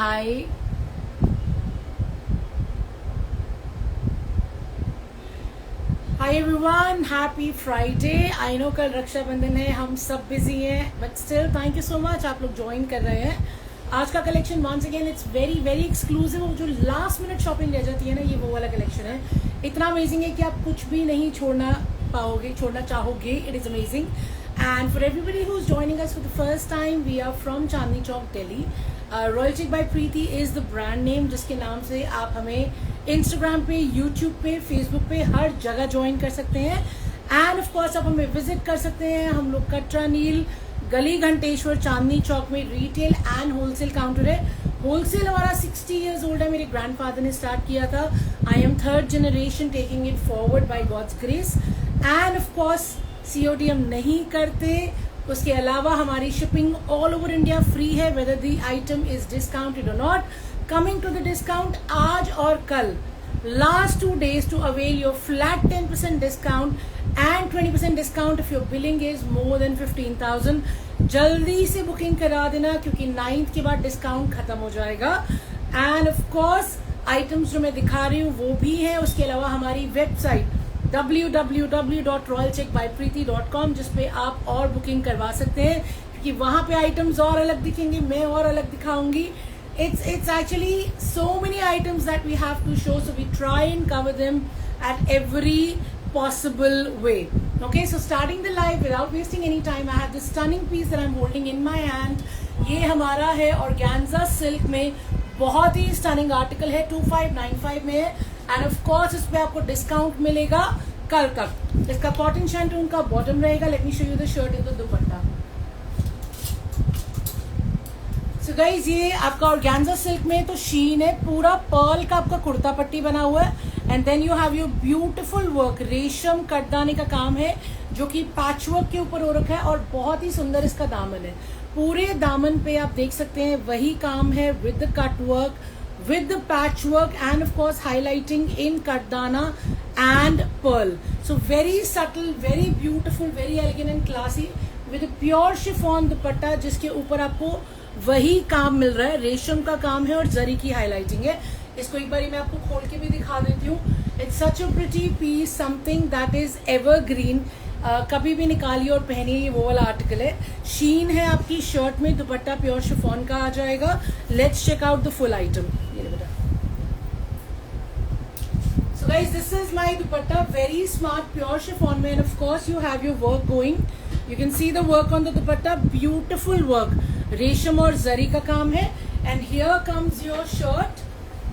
Hi. Hi everyone, happy Friday. I know कल रक्षाबंधन है, हम सब बिजी हैं, but still thank you so much आप लोग ज्वाइन कर रहे हैं. आज का collection once again it's very very exclusive. वो जो लास्ट मिनट शॉपिंग रह जाती है ना, ये वो वाला कलेक्शन है. इतना अमेजिंग है कि आप कुछ भी नहीं छोड़ना चाहोगे. It is amazing. And for everybody who's joining us for the first time, we are from Chandni Chowk, Delhi. Royal Chic by Preeti is the brand name जिसके नाम से आप हमें Instagram पे, YouTube पे, Facebook पे हर जगह ज्वाइन कर सकते हैं. एंड ऑफ कोर्स आप हमें विजिट कर सकते हैं. हम लोग कटरा नील गली घंटेश्वर चांदनी चौक में रिटेल एंड होलसेल काउंटर है. होलसेल हमारा 60 years ओल्ड है. मेरे ग्रैंडफादर ने स्टार्ट किया था. I am third generation taking it forward by God's grace. And of course COD हम नहीं करते. उसके अलावा हमारी shipping all over India free है, whether the item is discounted और not. Coming to the discount, आज और कल last 2 days to avail your flat 10% discount and 20% discount if your billing is more than 15,000. जल्दी से बुकिंग करा देना क्योंकि 9th के बाद डिस्काउंट खत्म हो जाएगा. एंड ऑफ कोर्स आइटम्स जो मैं दिखा रही हूँ वो भी है. उसके अलावा हमारी वेबसाइट www.royalchickbypreeti.com जिसपे आप और बुकिंग करवा सकते हैं क्योंकि वहां पे आइटम्स और अलग दिखेंगे, मैं और अलग दिखाऊंगी. It's actually so many items that we have to show, so we try and cover them at every possible way. Okay, so starting the live without wasting any time, I have this stunning piece that I'm holding in my hand. ये हमारा है organza silk में, बहुत ही stunning article है. 2595 में है and of course इस पे आपको डिस्काउंट मिलेगा कल तक. इसका कॉटन शैंटून का बॉटम रहेगा. Late me show you the shirt in the dupatta. So guys ये आपका ऑर्गेन्जा सिल्क में तो शीन है, पूरा पर्ल का आपका कुर्ता पट्टी बना हुआ है. And then you have your beautiful work, रेशम कटदाने का काम है जो कि पैच वर्क के ऊपर हो रखा है और बहुत ही सुंदर इसका दामन है. पूरे दामन पे आप देख सकते हैं वही काम है with the cut work, with the patchwork and of course highlighting in Kardana and pearl. So very subtle, very beautiful, very elegant and classy with a pure chiffon दुपट्टा जिसके ऊपर आपको वही काम मिल रहा है. रेशम का काम है और जरी की हाईलाइटिंग है. इसको एक बारी मैं आपको खोल के भी दिखा देती हूँ. It's such a pretty piece, something that is evergreen. कभी भी निकालिए और पहनिए, ये वो वाला आर्टिकल है. शीन है आपकी शर्ट में, दुपट्टा प्योर शिफॉन का आ जाएगा. Let's check out the full item. So guys, this is my dupatta, very smart pure chiffon में, and of course you have your work going. You can see the work on the dupatta, beautiful work. रेशम और जरी का काम है. And here comes your shirt.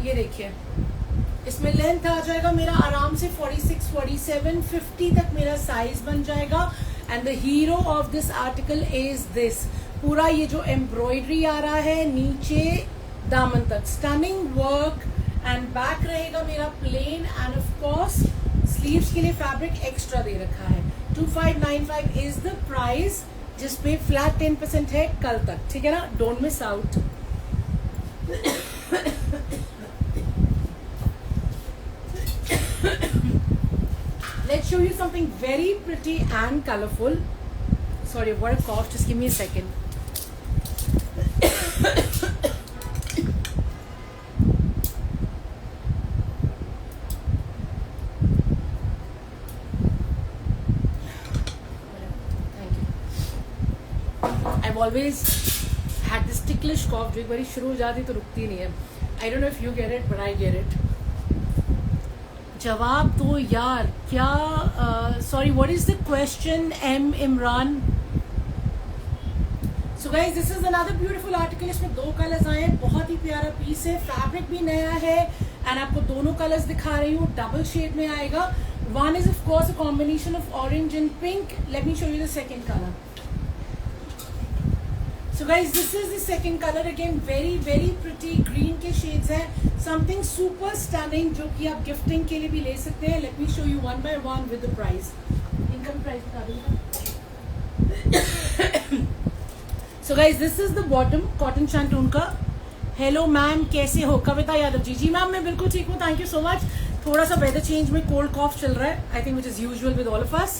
ये देखिए, इसमें length आ जाएगा मेरा आराम से 46, 47, 50 तक मेरा साइज बन जाएगा. And the hero of this article is this. पूरा ये जो एम्ब्रॉयडरी आ रहा है नीचे दामन तक, स्टनिंग वर्क. एंड बैक रहेगा मेरा plain. And of course sleeves के लिए फैब्रिक एक्स्ट्रा दे रखा है. 2595 इज द प्राइस जिसपे फ्लैट 10% है कल तक. ठीक है ना, don't miss out. Let's show you something very pretty and colorful. Sorry, what a cough. Just give me a second. I've always had this ticklish cough जो एक बारी शुरू हो जाती तो रुकती नहीं है. I don't know if you get it, but I get it. जवाब दो यार. क्या sorry, what is the question M Imran? So guys this is another beautiful article. इसमें 2 कलर्स आए हैं. बहुत ही प्यारा पीस है. फैब्रिक भी नया है एंड आपको दोनों कलर्स दिखा रही हूँ. डबल शेड में आएगा. One is of course a combination of orange and pink. Late me show you the second colour. So guys, this is the second color. Again, very very pretty green के shades हैं. Something super stunning जो कि आप gifting के लिए भी ले सकते हैं. Let me show you one by one with the price. इनका प्राइस बता दूँगा. So guys, this is the bottom, cotton shantoon का. Hello मैम, कैसे हो? कविता यादव जी. जी मैम, मैं बिल्कुल ठीक हूँ. Thank you so much. थोड़ा सा वेदर चेंज में कोल्ड कॉफ चल रहा है. I think which is usual with all of us.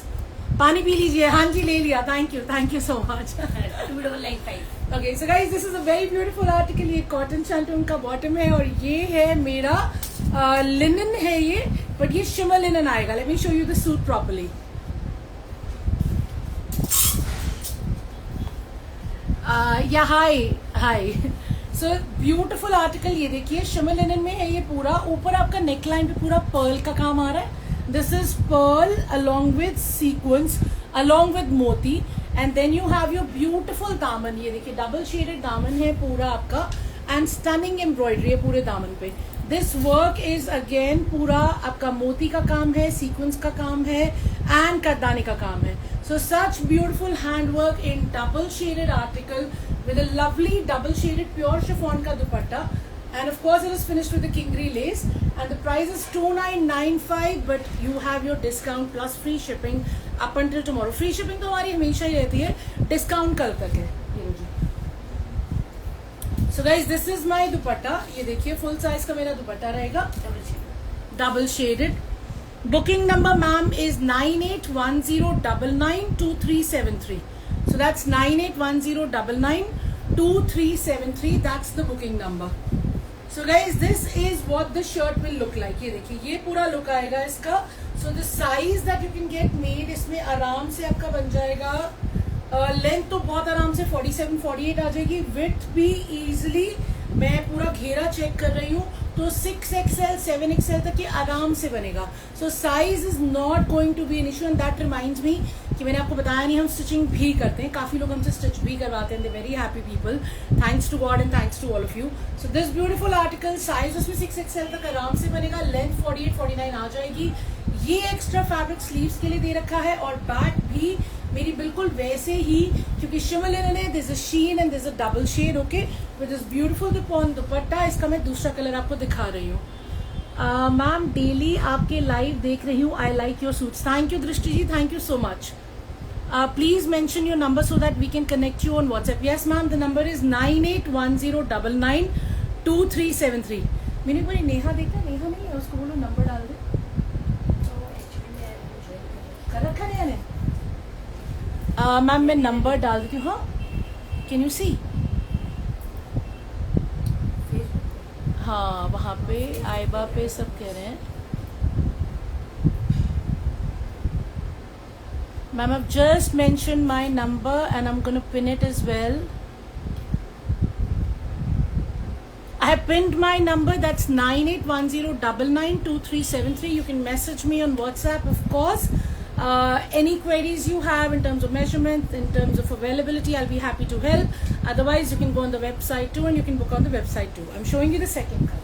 पानी पी लीजिए. हाँ जी, ले लिया. Thank you so much. 2995. Okay so guys, this is a very beautiful article. ये कॉटन शैंटून का बॉटम है और ये है मेरा लिनन है ये, बट ये शिमर लिनन आएगा. Late me show you the suit properly. या हाय. So beautiful article. ये देखिए शिमर लिनन में है ये पूरा. ऊपर आपका नेकलाइन पे पूरा पर्ल का काम आ रहा है. This is pearl along with sequins, along with moti, and then you have your beautiful daman. ये देखिए डबल शेडेड दामन है पूरा आपका, एंड स्टनिंग एम्ब्रॉयडरी है पूरे दामन पे. दिस वर्क इज अगेन पूरा आपका मोती का काम है, सीक्वेंस का काम है, एंड कद्दानी का काम है. So such beautiful hand work in double shaded article with a lovely double shaded pure chiffon ka dupatta, and of course it is finished with the kingri lace, and the price is 2995, but you have your discount plus free shipping up until tomorrow. free shipping तो हमारी हमेशा ही रहती है, discount कल तक है. ये लो जी. So guys, this is my दुपट्टा. ये देखिए full size का मेरा दुपट्टा रहेगा, double shaded. Booking number ma'am is 9810992373. So that's 9810992373. That's the booking number. So guys, this is what the shirt will look like. ये देखिए ये पूरा look आएगा इसका. So the size that you can get made, इसमें आराम से आपका बन जाएगा. लेंथ तो बहुत आराम से 47-48 आ जाएगी. विड्थ भी इजीली, मैं पूरा घेरा चेक कर रही हूँ तो 6XL 7XL तक ये आराम से बनेगा. So size is not going to be an issue. And that reminds me कि मैंने आपको बताया नहीं, हम स्टिचिंग भी करते हैं. काफी लोग हमसे स्टिच भी करवाते हैं. They very happy people. Thanks to God and thanks to all of you. So this beautiful article, size उसमें 6XL तक आराम से बनेगा. लेंथ 48-49 आ जाएगी. ये एक्स्ट्रा फैब्रिक स्लीव्स के लिए दे रखा है, और बैक भी मेरी बिल्कुल वैसे ही, क्योंकि शिमर लिनन है. This is sheen and this is double shade. Okay, with this beautiful dupatta. इसका मैं दूसरा कलर आपको दिखा रही हूँ. मैम डेली आपके लाइव देख रही हूँ. I like your suits. Thank you Drishti ji, thank you so much. Please mention your number so that we can connect you on WhatsApp. Yes ma'am, the number is 9810992373. मैंने कोई नेहा देखा, नेहा नहीं है, उसको बोलो नंबर डाल दे. कर रखा नेहा ने. मैम मैं नंबर डाल देती हूँ. हाँ, कैन यू सी? हाँ, वहाँ पे आइबा पे सब कह रहे हैं. Ma'am, I've just mentioned my number and I'm going to pin it as well. I have pinned my number. That's 9810992373. You can message me on WhatsApp, of course. Any queries you have in terms of measurements, in terms of availability, I'll be happy to help. Otherwise, you can go on the website too, and you can book on the website too. I'm showing you the second color.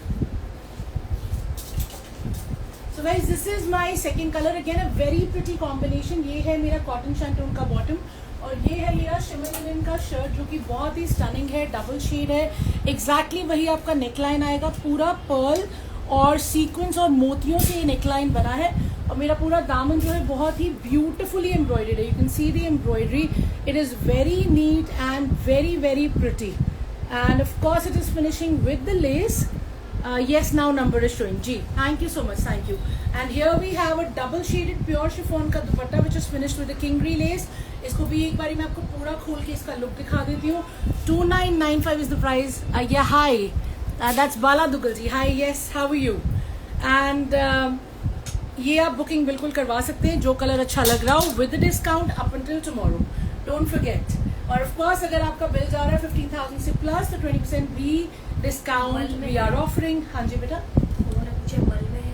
So guys, this is my second color. Again, a very pretty combination. ये है मेरा cotton shantoon का bottom, और ये है मेरा shimmer linen का shirt, जो कि बहुत ही स्टनिंग है. डबल शेड है. एग्जैक्टली वही आपका नेकलाइन आएगा. पूरा पर्ल और सीक्वेंस और मोतियों से ये नेकलाइन बना है. और मेरा पूरा दामन जो है बहुत ही ब्यूटिफुली एम्ब्रॉयडर्ड है. You can see the embroidery. It is very neat and very very pretty. And of course it is finishing with the less. Yes, now number is showing. Ji, thank you so much. Thank you. And here we have a double shaded pure chiffon का दुपट्टा which is finished with the kingri lace. इसको भी एक बारी मैं आपको पूरा खोल के इसका लुक दिखा देती हूँ. 2995 is the price. Yeah, hi. That's Bala Dugal ji. Hi, yes. How are you? And ये आप बुकिंग बिल्कुल करवा सकते हैं, जो कलर अच्छा लग रहा हो, with the discount up until tomorrow. Don't forget. और ऑफ कोर्स अगर आपका बिल जा रहा है 15,000 से प्लस, तो 20% भी डिस्काउंट वी आर ऑफरिंग. हाँ जी बेटा, उन्होंने पूछा मल में है.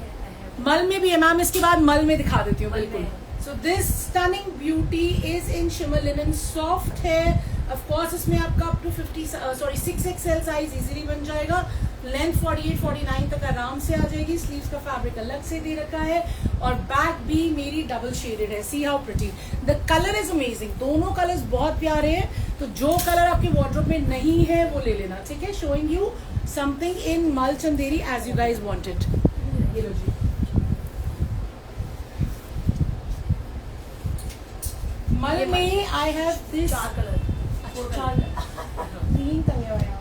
मल में भी है मैम. इसके बाद मल में दिखा देती हूँ. बिल्कुल. So this stunning beauty is in shimmer linen. Soft है. ऑफ कोर्स इसमें आपका up to 6XL size easily बन जाएगा. लेंथ 48-49 तक आराम से आ जाएगी. स्लीव्स का फैब्रिक अलग से दे रखा है, और बैक भी मेरी डबल शेडेड है. See how pretty. The colour is amazing. दोनों कलर्स बहुत प्यारे हैं. तो जो कलर आपके वार्डरोब में नहीं है वो ले लेना. ठीक है. Showing you something in mul Chanderi as you guys wanted. ये लो जी. मल में आई हैव दिस 4 कलर. 3 टंगे हुए हैं.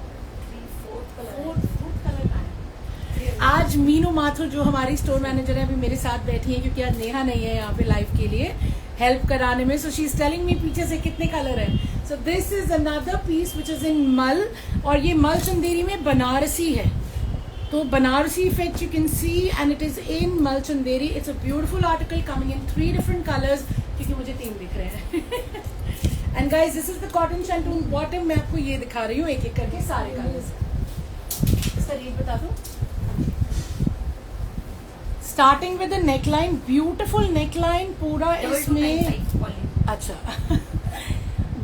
आज मीनू माथुर जो हमारी स्टोर मैनेजर है अभी मेरे साथ बैठी है, क्योंकि आज नेहा नहीं है यहाँ पे लाइव के लिए. हेल्प कराने में. So she is telling me पीछे से कितने कलर हैं. So this is another piece which is in mul, और ये मल चंदेरी में बनारसी है. तो Banarasi effect you can see and it is in mul Chanderi. It's a beautiful article coming in 3 different colours, क्योंकि मुझे 3 दिख रहे हैं. And guys this is the cotton shantoon bottom. मैं आपको ये दिखा रही हूँ एक एक करके सारे कलर्स. इसका रेट बता दो. Starting with the neckline, beautiful neckline पूरा इसमें. अच्छा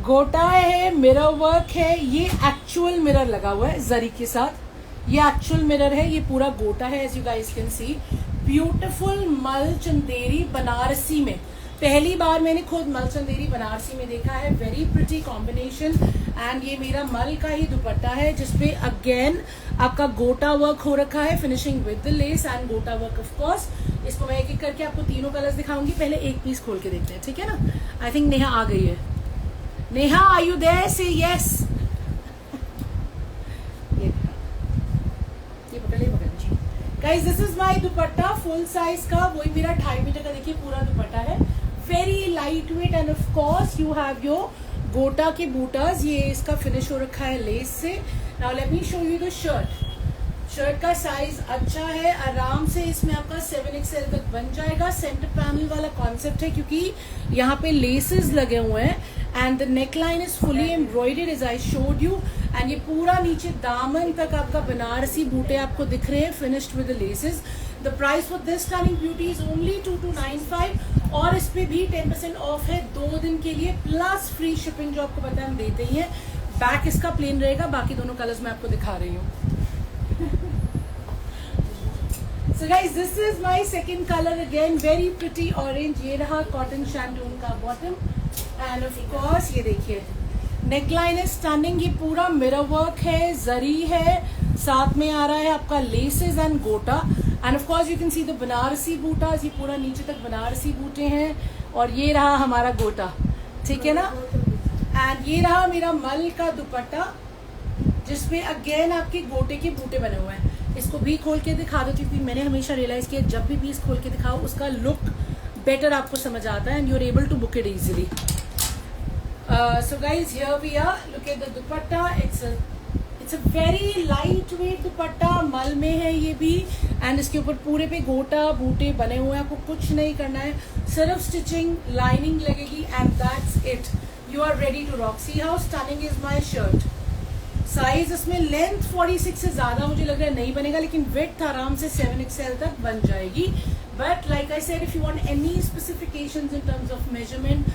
गोटा है, मिरर वर्क है, ये एक्चुअल मिरर लगा हुआ है जरी के साथ. ये एक्चुअल मिरर है, ये पूरा गोटा है as you guys can see. Beautiful mul Chanderi Banarasi में. पहली बार मैंने खुद मल चंदेरी बनारसी में देखा है. Very pretty combination. एंड ये मेरा मल का ही दुपट्टा है जिसपे अगेन आपका गोटा वर्क हो रखा है, finishing with the less and गोटा वर्क ऑफ कोर्स. इसको मैं एक एक करके आपको तीनों कलर्स दिखाऊंगी. पहले एक पीस खोल के देखते हैं, ठीक है ना. आई थिंक नेहा आ गई है. Neha are you there? Say yes. Guys this is my dupatta full size का. वही मेरा 2.5 मीटर का देखिए पूरा दुपट्टा है. Very light wait and of course you have your गोटा के बूटास. ये इसका फिनिश हो रखा है लेस से. Now let me show you the shirt. Shirt का साइज अच्छा है, आराम से इसमें आपका 7XL तक बन जाएगा. सेंटर पैनल वाला कॉन्सेप्ट है क्योंकि यहाँ पे लेसेस लगे हुए हैं. And the neckline is fully embroidered as I showed you. And ये पूरा नीचे दामन तक आपका बनारसी बूटे आपको दिख रहे हैं, finished with the laces. The price for this stunning beauty is only 2295. और इस पे भी 10% ऑफ है 2 दिन के लिए, प्लस फ्री शिपिंग जो आपको पता है हम देते ही हैं. बैक इसका प्लेन रहेगा. बाकी दोनों कलर्स मैं आपको दिखा रही हूँ. So guys, this is my second color again, very pretty orange. ये रहा कॉटन शैंटून का बॉटम. एंड ऑफ कोर्स ये देखिए नेकलाइन है स्टनिंग. ये पूरा मिरर वर्क है, जरी है, साथ में आ रहा है आपका laces and gota. And of course you can see the Banarasi butas. ये पूरा नीचे तक बनारसी बूटे हैं. और ये रहा हमारा गोटा, ठीक है ना. एंड ये रहा मेरा मल का दुपट्टा जिसमें अगेन आपके गोटे के बूटे बने हुए हैं. इसको भी खोल के दिखा दो क्योंकि मैंने हमेशा रियलाइज किया जब भी पीस खोल के दिखाओ उसका लुक बेटर आपको समझ आता है and you are able to book it easily. So guys here we are. Look at the dupatta. It's a very light weight dupatta. Mul में है ये भी. एंड इसके ऊपर पूरे पे गोटा बूटे बने हुए हैं. आपको कुछ नहीं करना है, सिर्फ स्टिचिंग लाइनिंग लगेगी and that's it. You are ready to rock. See how stunning is my shirt. Size इसमें लेंथ 46 से ज्यादा मुझे लग रहा है नहीं बनेगा, लेकिन विड्थ आराम से 7XL तक बन जाएगी. But like I said, if you want any specifications in terms of measurement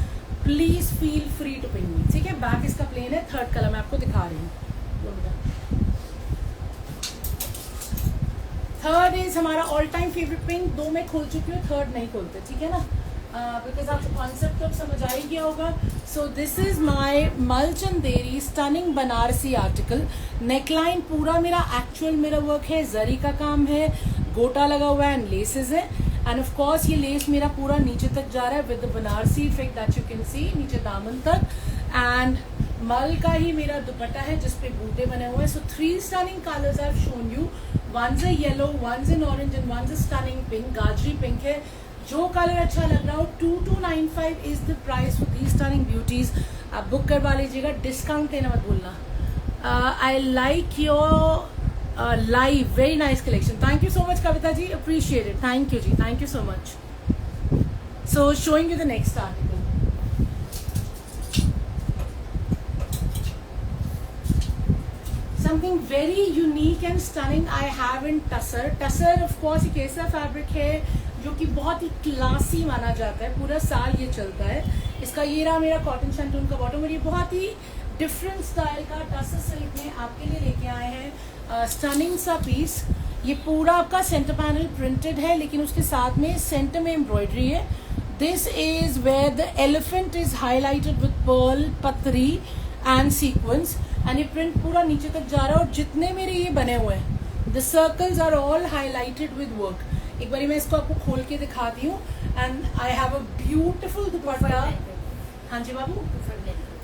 please feel free to ping me. ठीक है. बैक इसका प्लेन है. थर्ड कलर मैं आपको दिखा रही हूँ. थर्ड इज हमारा ऑल टाइम फेवरेट पिंक. 2 मैं खोल चुकी हूँ, थर्ड नहीं खोलते, ठीक है ना. बिकॉज आपको कॉन्सेप्ट तो समझ आ ही गया होगा. सो दिस इज माई मल Chanderi stunning Banarasi article. Neckline पूरा मेरा एक्चुअल मिरर वर्क है, जरी का काम है, गोटा लगा हुआ है एंड लेसेस है. एंड ऑफ कोर्स ये लेस मेरा पूरा नीचे तक जा रहा है with the Banarasi effect that you can सी नीचे दामन तक. एंड मल का ही मेरा दुपट्टा है जिसपे बूटे बने हुए हैं. So 3 stunning colours I have shown you. One's a yellow, one's in orange and one's a stunning pink. गाजरी पिंक है. जो कलर अच्छा लग रहा हो 2295 is the price for these stunning beauties. आप बुक करवा लीजिएगा. डिस्काउंट देना मत भूलना. I like your live, very nice collection. Thank you so much Kavita ji, appreciate it. Thank you ji, thank you so much. So showing you the next article. Something very unique and stunning I have in Tussar. Tussar of course एक ऐसा fabric है जो कि बहुत ही classy माना जाता है. पूरा साल ये चलता है. इसका ये रहा मेरा कॉटन शैंटून का बॉटम. और ये बहुत ही डिफरेंट स्टाइल का टसर सिल्क में आपके लिए लेके आए हैं स्टनिंग सा पीस. ये पूरा आपका सेंटर पैनल प्रिंटेड है लेकिन उसके साथ में सेंटर में एम्ब्रॉयडरी है. This is where the elephant is highlighted with pearl, पतरी एंड सीक्वेंस. एंड ये प्रिंट पूरा नीचे तक जा रहा है. और जितने मेरे ये बने हुए हैं the circles are all highlighted with work. एक बारी मैं इसको आपको खोल के दिखाती हूँ. And I have a beautiful dupatta. हाँ जी बाबू.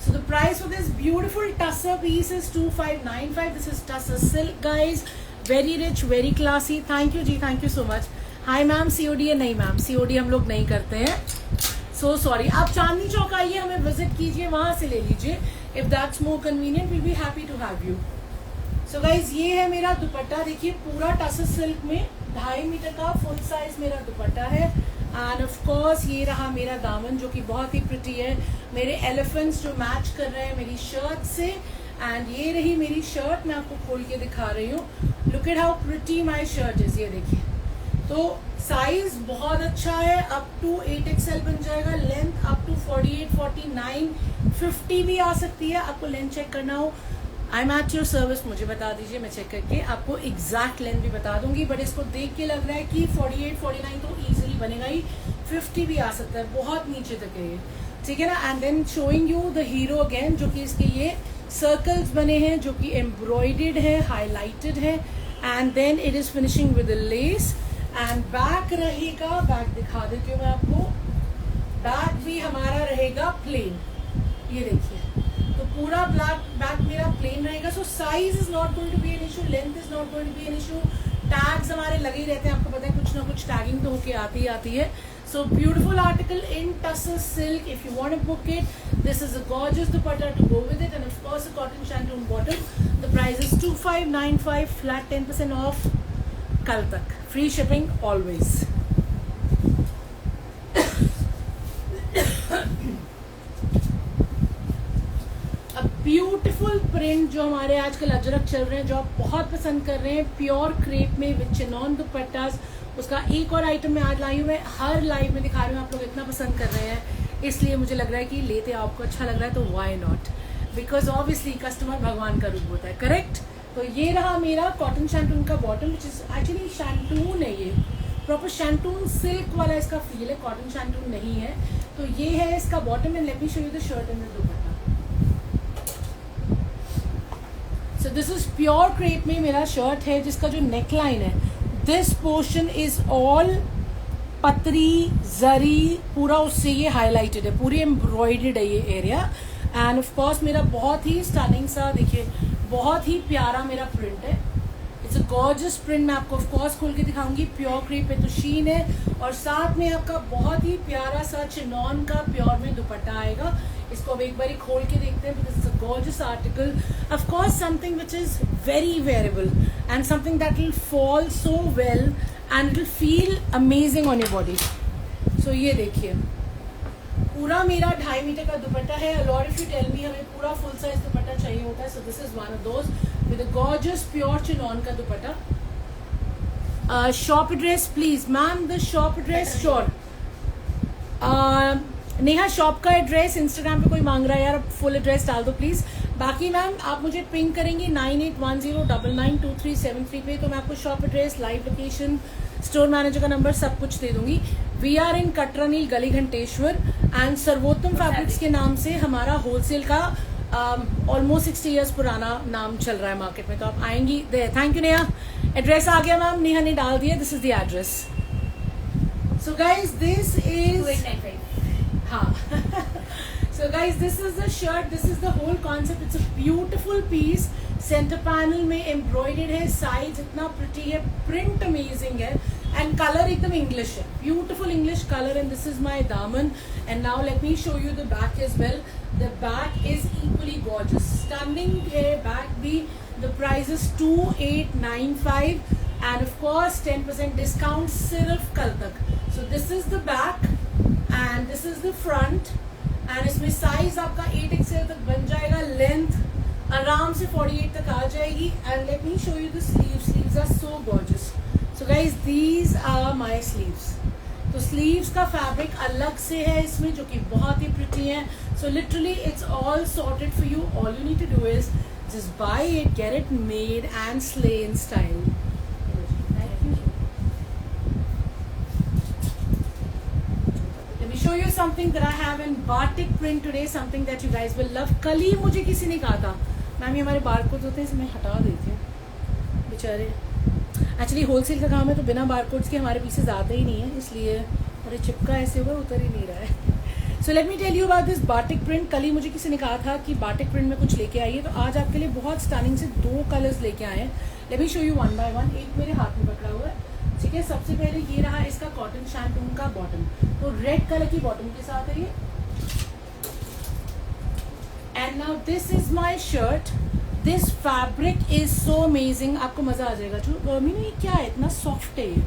So the price for this beautiful Tussar piece is 2595. This is Tussar silk guys. Very rich, very classy. Thank you जी, thank you so much. Hi ma'am, COD है? नहीं ma'am, COD हम लोग नहीं करते हैं. So sorry. आप चांदनी चौक आइए, हमें विजिट कीजिए, वहां से ले लीजिए। If that's more convenient will be happy to have you. So guys ये है मेरा दुपट्टा, देखिए पूरा टसल सिल्क में 2.5 मीटर का फुल साइज मेरा दुपट्टा है। एंड ऑफ कोर्स ये रहा मेरा दामन जो कि बहुत ही प्रिटी है, मेरे एलिफेंट्स जो मैच कर रहे हैं मेरी शर्ट से। एंड ये रही मेरी शर्ट, मैं आपको खोल के दिखा रही हूँ। Look at how pretty my shirt is. ये देखिए, तो साइज बहुत अच्छा है, अप टू 8XL बन जाएगा, लेंथ अप टू 48, 49, 50 भी आ सकती है। आपको लेंथ चेक करना हो, I am at your service, मुझे बता दीजिए, मैं चेक करके आपको एग्जैक्ट लेंथ भी बता दूंगी। बट इसको देख के लग रहा है कि 48, 49 तो इजीली बनेगा ही, 50 भी आ सकता है, बहुत नीचे तक है ये, ठीक है ना। And then showing you the hero again, जो कि इसके ये सर्कल्स बने हैं जो कि एम्ब्रॉयडेड है, हाईलाइटेड है। And then it is finishing with lace. And back रहेगा, बैक दिखा देती हूँ मैं आपको, बैक भी हमारा रहेगा प्लेन। ये देखिए, तो पूरा ब्लैक बैक मेरा प्लेन रहेगा। So size is not going to be an issue, length is not going to be an issue. Tags हमारे लगे ही रहते हैं, आपको पता है कुछ ना कुछ टैगिंग तो होके आती है। So beautiful article in tussar silk, if you want to book it, this is a gorgeous dupatta to go with it. And of course a cotton shantoon bottom. The price is 2595, flat 10% off कल तक, free shipping always. Beautiful print जो हमारे आजकल अजरक चल रहे हैं, जो आप बहुत पसंद कर रहे हैं, प्योर क्रेप में विद चिनॉन दुपट्टास, उसका एक और आइटम मैं आज लाई हूँ। मैं हर लाइव में दिखा रही हूँ, आप लोग इतना पसंद कर रहे हैं, इसलिए मुझे लग रहा है कि लेते आपको अच्छा लग रहा है तो why not, because obviously customer भगवान का रूप होता है, करेक्ट। तो ये रहा मेरा कॉटन शैंटून का bottom, which is actually shantoon है, ये प्रॉपर शैंटून सिल्क वाला इसका फील है, कॉटन शैंटून नहीं है। तो ये है इसका bottom. And let me show you the shirt and the dupatta. So this is pure crepe में मेरा शर्ट है, जिसका जो नेक लाइन है, दिस पोर्शन इज ऑल पतरी जरी, पूरा उससे ये हाईलाइटेड है, पूरी एम्ब्रॉयडेड है ये एरिया। एंड ऑफ कोर्स मेरा बहुत ही स्टनिंग सा, देखिए बहुत ही प्यारा मेरा प्रिंट है। इट्स अ गॉर्जियस प्रिंट, मैं आपको ऑफ कोर्स खोल के दिखाऊंगी। प्योर क्रेप पे तो शीन है, और साथ में आपका बहुत ही प्यारा सा चिनॉन का प्योर में दुपट्टा आएगा। इसको अब एक बार खोल के देखते हैं, because it's a gorgeous article. Of course something which is very wearable and something that will fall so well and it will feel amazing on your body. So ये देखिए, पूरा मेरा 2.5 मीटर का दुपट्टा है। Lord if you tell me हमें पूरा full size dupatta चाहिए होता है, so this is one of those with a gorgeous pure chinon का dupatta. Shop address please ma'am, the shop address sure. Neha shop का एड्रेस इंस्टाग्राम पे कोई मांग रहा है यार, फुल एड्रेस डाल दो प्लीज। बाकी मैम आप मुझे पिंग करेंगी 9810992373 पे, तो मैं आपको shop address, live location, store manager का नंबर सब कुछ दे दूंगी। वी आर इन कटरा नील गली घंटेश्वर, एंड सर्वोत्तम फैब्रिक्स के नाम से हमारा होलसेल का ऑलमोस्ट 60 ईयर्स पुराना नाम चल रहा है मार्केट में, तो आप आएंगी there. Thank you Neha, address आ गया मैम, नेहा ने डाल दिया, this is the address. So guys this is 2895। हाँ so guys this is the shirt, this is the whole concept. It's a beautiful piece, center panel में embroidered है, sides इतना pretty है, print amazing है, and color एकदम English है, beautiful English color. And this is my daman, and now let me show you the back as well. The back is equally gorgeous, stunning है back भी. The price is 2895 and of course 10% discount सिर्फ कल तक. So this is the back and this is the front, and इसमें size आपका 8XL तक बन जाएगा, लेंथ आराम से 48 तक आ जाएगी. And let me show you the sleeves. Sleeves are so gorgeous. So guys these are my sleeves. तो स्लीव्स का फैब्रिक अलग से है इसमें, जो कि बहुत ही प्रिटी है. So literally it's all sorted for you. All you need to do is just buy it, get it made and slay in style. Show you something that I have in batik print today, something that you guys will love. कल ही मुझे किसी ने कहा था ma'am ये हमारे barcodes होते हैं इसमें हटा देते हैं बेचारे. एक्चुअली होलसेल का काम है, तो बिना बारकोड्स के हमारे पीसेज आते ही नहीं है, इसलिए अरे चिपका ऐसे हुआ उतर ही नहीं रहा है. So let me tell you about this batik print. कल ही मुझे किसी ने कहा था कि बाटिक प्रिंट में कुछ लेके आइए, तो आज आपके लिए बहुत स्टनिंग से 2 कलर्स लेके आए हैं. Late me show you one by one. एक मेरे हाथ में पकड़ा हुआ है, ठीक ठीक है, सबसे पहले ये रहा इसका कॉटन शैंटून का बॉटम, तो रेड कलर की बॉटम के साथ है ये। And now this is my shirt, this fabric is so amazing, आपको मजा आ जाएगा। जो मीनू ये क्या है, इतना सॉफ्ट है ये।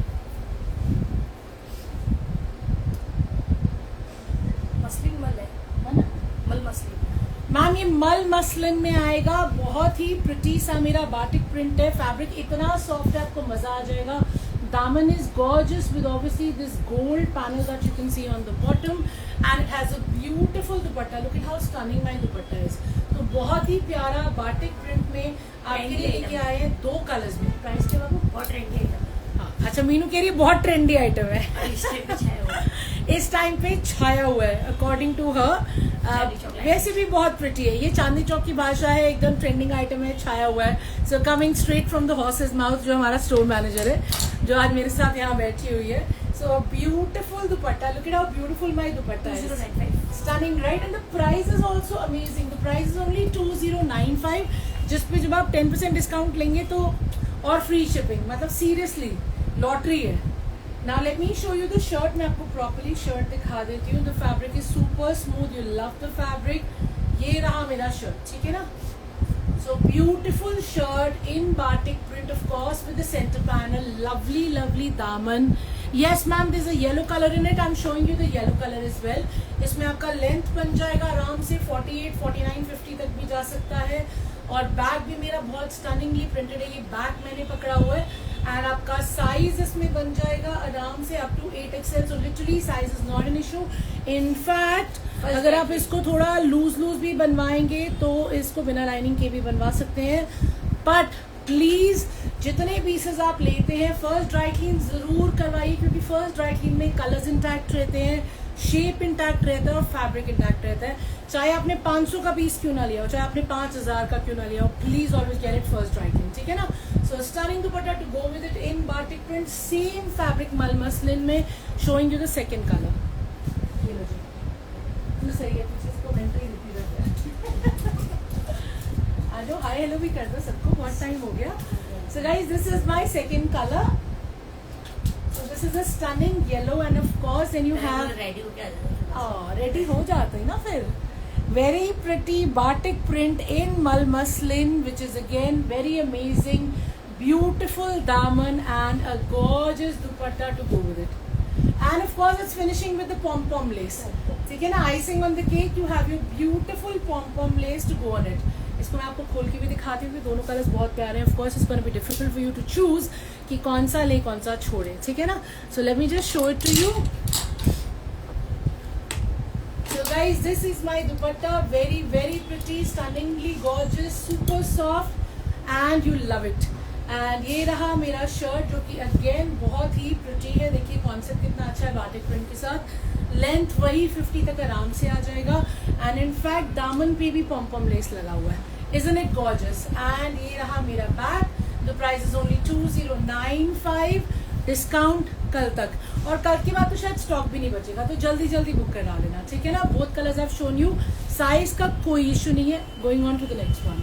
मसलिन मल है ना मल मसलिन। मैम ये मल मसलिन में आएगा, बहुत ही प्रिटी सा मेरा बाटिक प्रिंट है, फैब्रिक इतना सॉफ्ट है आपको मजा आ जाएगा। दामन is gorgeous with obviously this gold panel that you can see on the bottom and it has a beautiful dupatta. Look at how stunning my dupatta is. तो बहुत ही प्यारा बाटिक प्रिंट में आपके लिए लेके आए हैं, 2 कलर्स में। प्राइस क्या बाबू? बहुत ट्रेंडी आइटम है। हाँ, अच्छा मीनू कह रही है बहुत ट्रेंडी आइटम है। और इस टाइम पे छाया हुआ है। इस टाइम पे छाया हुआ है अकॉर्डिंग टू हर। वैसे भी बहुत प्रिटी है ये, चांदनी चौक की भाषा है, एकदम ट्रेंडिंग आइटम है, छाया हुआ है। So coming straight from the horses mouth, जो हमारा स्टोर मैनेजर है, जो आज मेरे साथ यहाँ बैठी हुई है। So beautiful dupatta, look at how beautiful my दुपट्टा है, 2095। Stunning right, and the price is also amazing. The price is only 2095, जिस पे जब आप 10% डिस्काउंट लेंगे तो और फ्री शिपिंग, मतलब सीरियसली लॉटरी है। Now let me show you the shirt. मैं आपको प्रॉपरली शर्ट दिखा देती हूँ। The fabric is super smooth. You love the fabric. ये रहा मेरा शर्ट, ठीक है ना। So beautiful shirt in batik print, of course, with the center panel. Lovely, lovely daman. Yes, ma'am. There's a yellow color in it. I'm showing you the yellow color as well. इसमें आपका length बन जाएगा आराम से 48, 49, 50 तक भी जा सकता है। और बैग भी मेरा बहुत स्टनिंगली प्रिंटेड है, ये बैग मैंने पकड़ा हुआ है। एंड आपका साइज इसमें बन जाएगा आराम से up to 8XL, so literally size is not an issue. In fact अगर आप इसको थोड़ा लूज भी बनवाएंगे तो इसको बिना लाइनिंग के भी बनवा सकते हैं। बट प्लीज जितने पीसेस आप लेते हैं फर्स्ट ड्राई क्लीन जरूर करवाइए, क्योंकि फर्स्ट ड्राई क्लीन में कलर्स इंटैक्ट रहते हैं, शेप इंटैक्ट रहता है और फैब्रिक इंटैक्ट रहता है। चाहे आपने 500 का पीस क्यों ना लिया हो, चाहे आपने 5000 का क्यों ना लिया हो, please always get it first dry clean, ठीक है ना। So stunning dupatta to go with it in batik print, same fabric मल मसलिन में, showing you the second colour. ये लो जी, तू सही है, पीछे इसको मेंटली देती रहता है। आ जाओ, हाय हेलो भी कर दो सबको, बहुत टाइम हो गया। सो guys this is my second colour. So this is a stunning yellow, and of course then you have ready हो गया। रेडी हो जाते हैं ना फिर। Very pretty batik print in mal muslin, which is again very amazing, beautiful daman and a gorgeous dupatta to go with it. And of course it's finishing with the pom-pom lace. ठीक है ना, icing on the cake you have your beautiful pom-pom lace to go on it. इसको मैं आपको खोल के भी दिखाती हूँ, दोनों कलर्स बहुत प्यारे हैं। Of course it's gonna be difficult for you to choose कि कौन सा ले कौन सा छोड़े, ठीक है ना। So let me just show it to you. So guys, this is my dupatta, very very pretty, stunningly gorgeous, super soft and you love it. And ये रहा मेरा शर्ट, जो कि अगेन बहुत ही प्रिटी है। देखिए कॉन्सेप्ट कितना अच्छा है बाटिक प्रिंट के साथ, लेंथ वही 50 तक आराम से आ जाएगा। एंड इनफैक्ट दामन पे भी पॉम लेस लगा हुआ है, isn't it gorgeous? And ये रहा मेरा bag, the price is only 2095, discount कल तक, और कल के बाद तो शायद स्टॉक भी नहीं बचेगा, तो जल्दी जल्दी बुक करा लेना, ठीक है ना। Both colours I have shown you, size का कोई इशू नहीं है। Going on to the next one.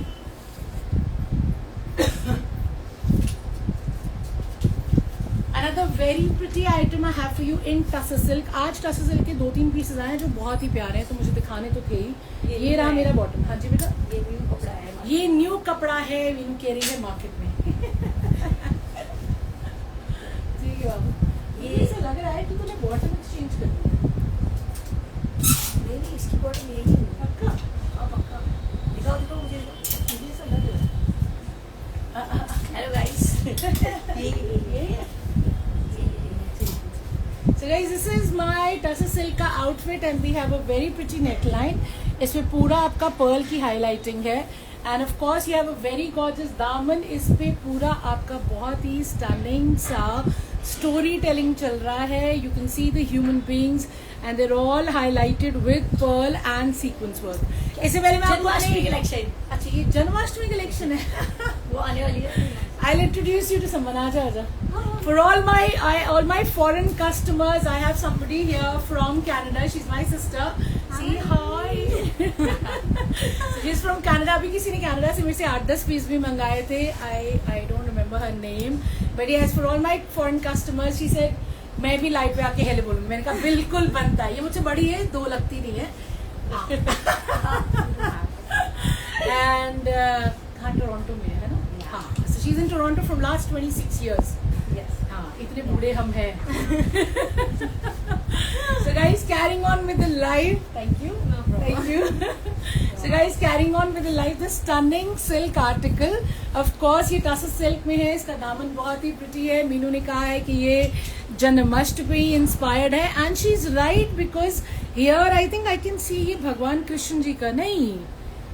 Another very pretty item I have for you in Tussar silk. आज Tussar silk के 2-3 पीसेस आए हैं जो बहुत ही प्यारे हैं, तो मुझे दिखाने तो थे ही। ये रहा मेरा बॉटम। हाँ जी बेटा, ये न्यू कपड़ा है। ये न्यू कपड़ा है, मीनू कह रही है मार्केट में। ठीक है बाबू, ये ऐसा लग रहा है कि तूने बॉटम एक्सचेंज कर दिया। नहीं, इसकी बॉटम यही है। पक्का? हाँ पक्का। दिखाओ दिखाओ मुझे ऐसा लग रहा है। Hello guys. ये So guys, this is my Tussar silk का outfit and we have a very pretty neckline. इसमें पूरा आपका पर्ल की हाईलाइटिंग है and of course you have a very gorgeous दामन। इस पे पूरा आपका बहुत ही स्टनिंग सा स्टोरी टेलिंग चल रहा है। You can see the human beings and they're all highlighted with pearl and sequence work. इससे पहले मैं आपको जन्माष्टमी कलेक्शन। अच्छा ये जन्माष्टमी कलेक्शन है। वो आने वाली है। I'll introduce you to someone. आजा। For all my foreign customers, I have somebody here from Canada. She's my sister. Say hi. She's from Canada. अभी किसी ने कनाडा से मेरे से 8-10 पीस भी मंगाए थे. I don't remember her name, but yes, for all my foreign customers, she said मैं भी लाइव पे आके हेलो बोलूंगी. मैंने कहा बिल्कुल बनता है. ये मुझसे बड़ी है, 2 लगती नहीं है. And हाँ, टोरंटो में है ना. हाँ, so she's in Toronto from last 26 years. Yes. हाँ, इतने बूढ़े हम हैं. So guys, carrying on with the live. Thank you. No problem. Thank you. So guys, carrying on with the live, the stunning silk article. Of course, ये tussar silk में है. इसका दामन बहुत ही प्रिटी है. मीनू ने कहा है कि ये जन्माष्टमी इंस्पायर्ड है, and she is right because here I think I can see ये भगवान कृष्ण जी का नहीं.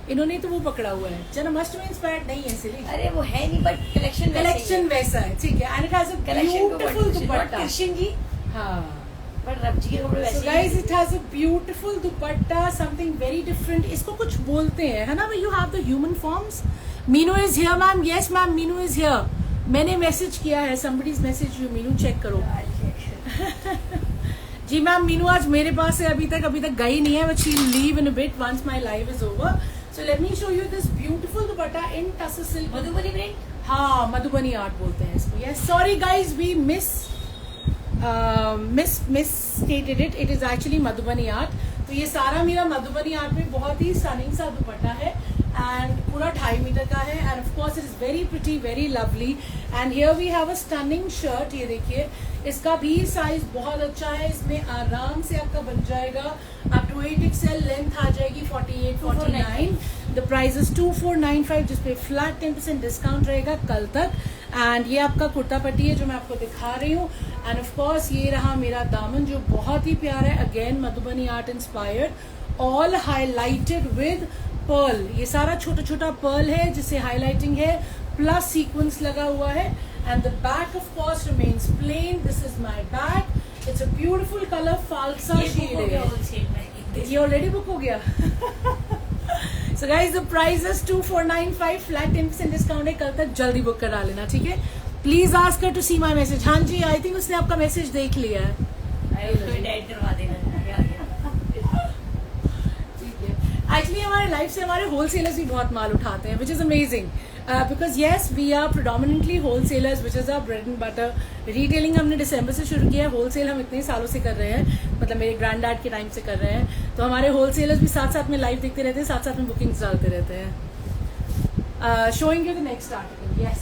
इन्होंने तो वो पकड़ा हुआ है. जन्माष्टमी इंस्पायर्ड नहीं है सिली. अरे वो है नहीं, बट कलेक्शन वैसा है. ठीक है. And it has a beautiful दुपट्टा. कृष्ण जी, हाँ. बट रब जी के कपड़े So वैसे guys, it has a beautiful dupatta, something very different. इसको कुछ बोलते हैं, है ना? You have the human forms. Meenu is here, ma'am. Yes, ma'am. Meenu is here. मैंने मैसेज किया है. Somebody's message you. Meenu check करो. जी मैम, मीनू आज मेरे पास है. अभी तक गई नहीं है. But she'll leave in a bit once my live is over. So let me show you this beautiful dupatta in tussar silk. Madhubani print. हाँ, मधुबनी आर्ट बोलते हैं इसको. Yes, sorry guys, we misstated it. It is actually Madhubani art. तो ये सारा मेरा Madhubani art में बहुत ही स्टनिंग सा दुपट्टा है एंड पूरा 2.5 मीटर का है and of course it is very pretty, very lovely. And here we have a stunning shirt. ये देखिए, इसका भी साइज बहुत अच्छा है. इसमें आराम से आपका बन जाएगा अप टू 8XL. लेंथ आ जाएगी 48-49. द प्राइस इज 2495, जिसपे फ्लैट 10% डिस्काउंट रहेगा कल तक. एंड ये आपका कुर्ता पट्टी है जो मैं आपको दिखा रही हूँ. एंड ऑफ कोर्स ये रहा मेरा दामन जो बहुत ही प्यारा है. Again Madhubani art inspired, all highlighted with Perl. ये सारा छोटा छोटा पर्ल है जिससे हाईलाइटिंग है, प्लस सीक्वेंस लगा हुआ है. And the back of course remains plain. This is my back. It's a beautiful colour, फालसा शेड है. ये ऑलरेडी बुक हो गया. So guys, the price is 2495, flat 10% discount है. कल तक जल्दी बुक करा लेना, ठीक है. Please ask her to see my message. हाँ जी, आई थिंक उसने आपका मैसेज देख लिया है. एक्चुअली हमारे लाइफ से हमारे होलसेलर्स भी बहुत माल उठाते हैं, which is amazing. Because yes, we are predominantly wholesalers, which is our bread and butter. Retailing हमने दिसंबर से शुरू किया है. होलसेल हम इतने सालों से कर रहे हैं, मतलब मेरे ग्रैंड डैड के टाइम से कर रहे हैं. तो हमारे होलसेलर्स भी साथ साथ में लाइव देखते रहते हैं, साथ साथ में बुकिंग्स डालते रहते हैं. Showing you the next article. Yes.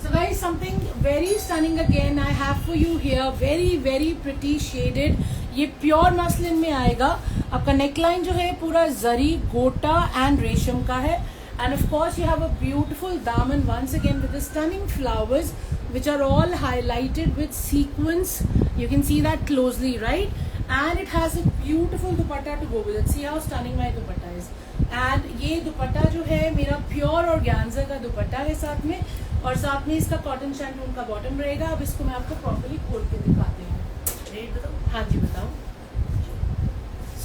So guys, something very stunning again I have for you here. Very very pretty shaded. ये प्योर मसलिन में आएगा. आपका नेकलाइन जो है पूरा जरी, गोटा एंड रेशम का है. And of course you have a beautiful दामन once again with the stunning flowers which are all highlighted with sequins. You can see that closely, right? And it has a beautiful dupatta to go with it. See how stunning my dupatta is. And ये दुपट्टा जो है मेरा pure organza का दुपट्टा है साथ में, और साथ में इसका कॉटन शैंटून का बॉटम रहेगा. अब इसको मैं आपको प्रॉपर्ली खोल के दिखाती हूँ. रेट बताओ. हाँ जी बताओ.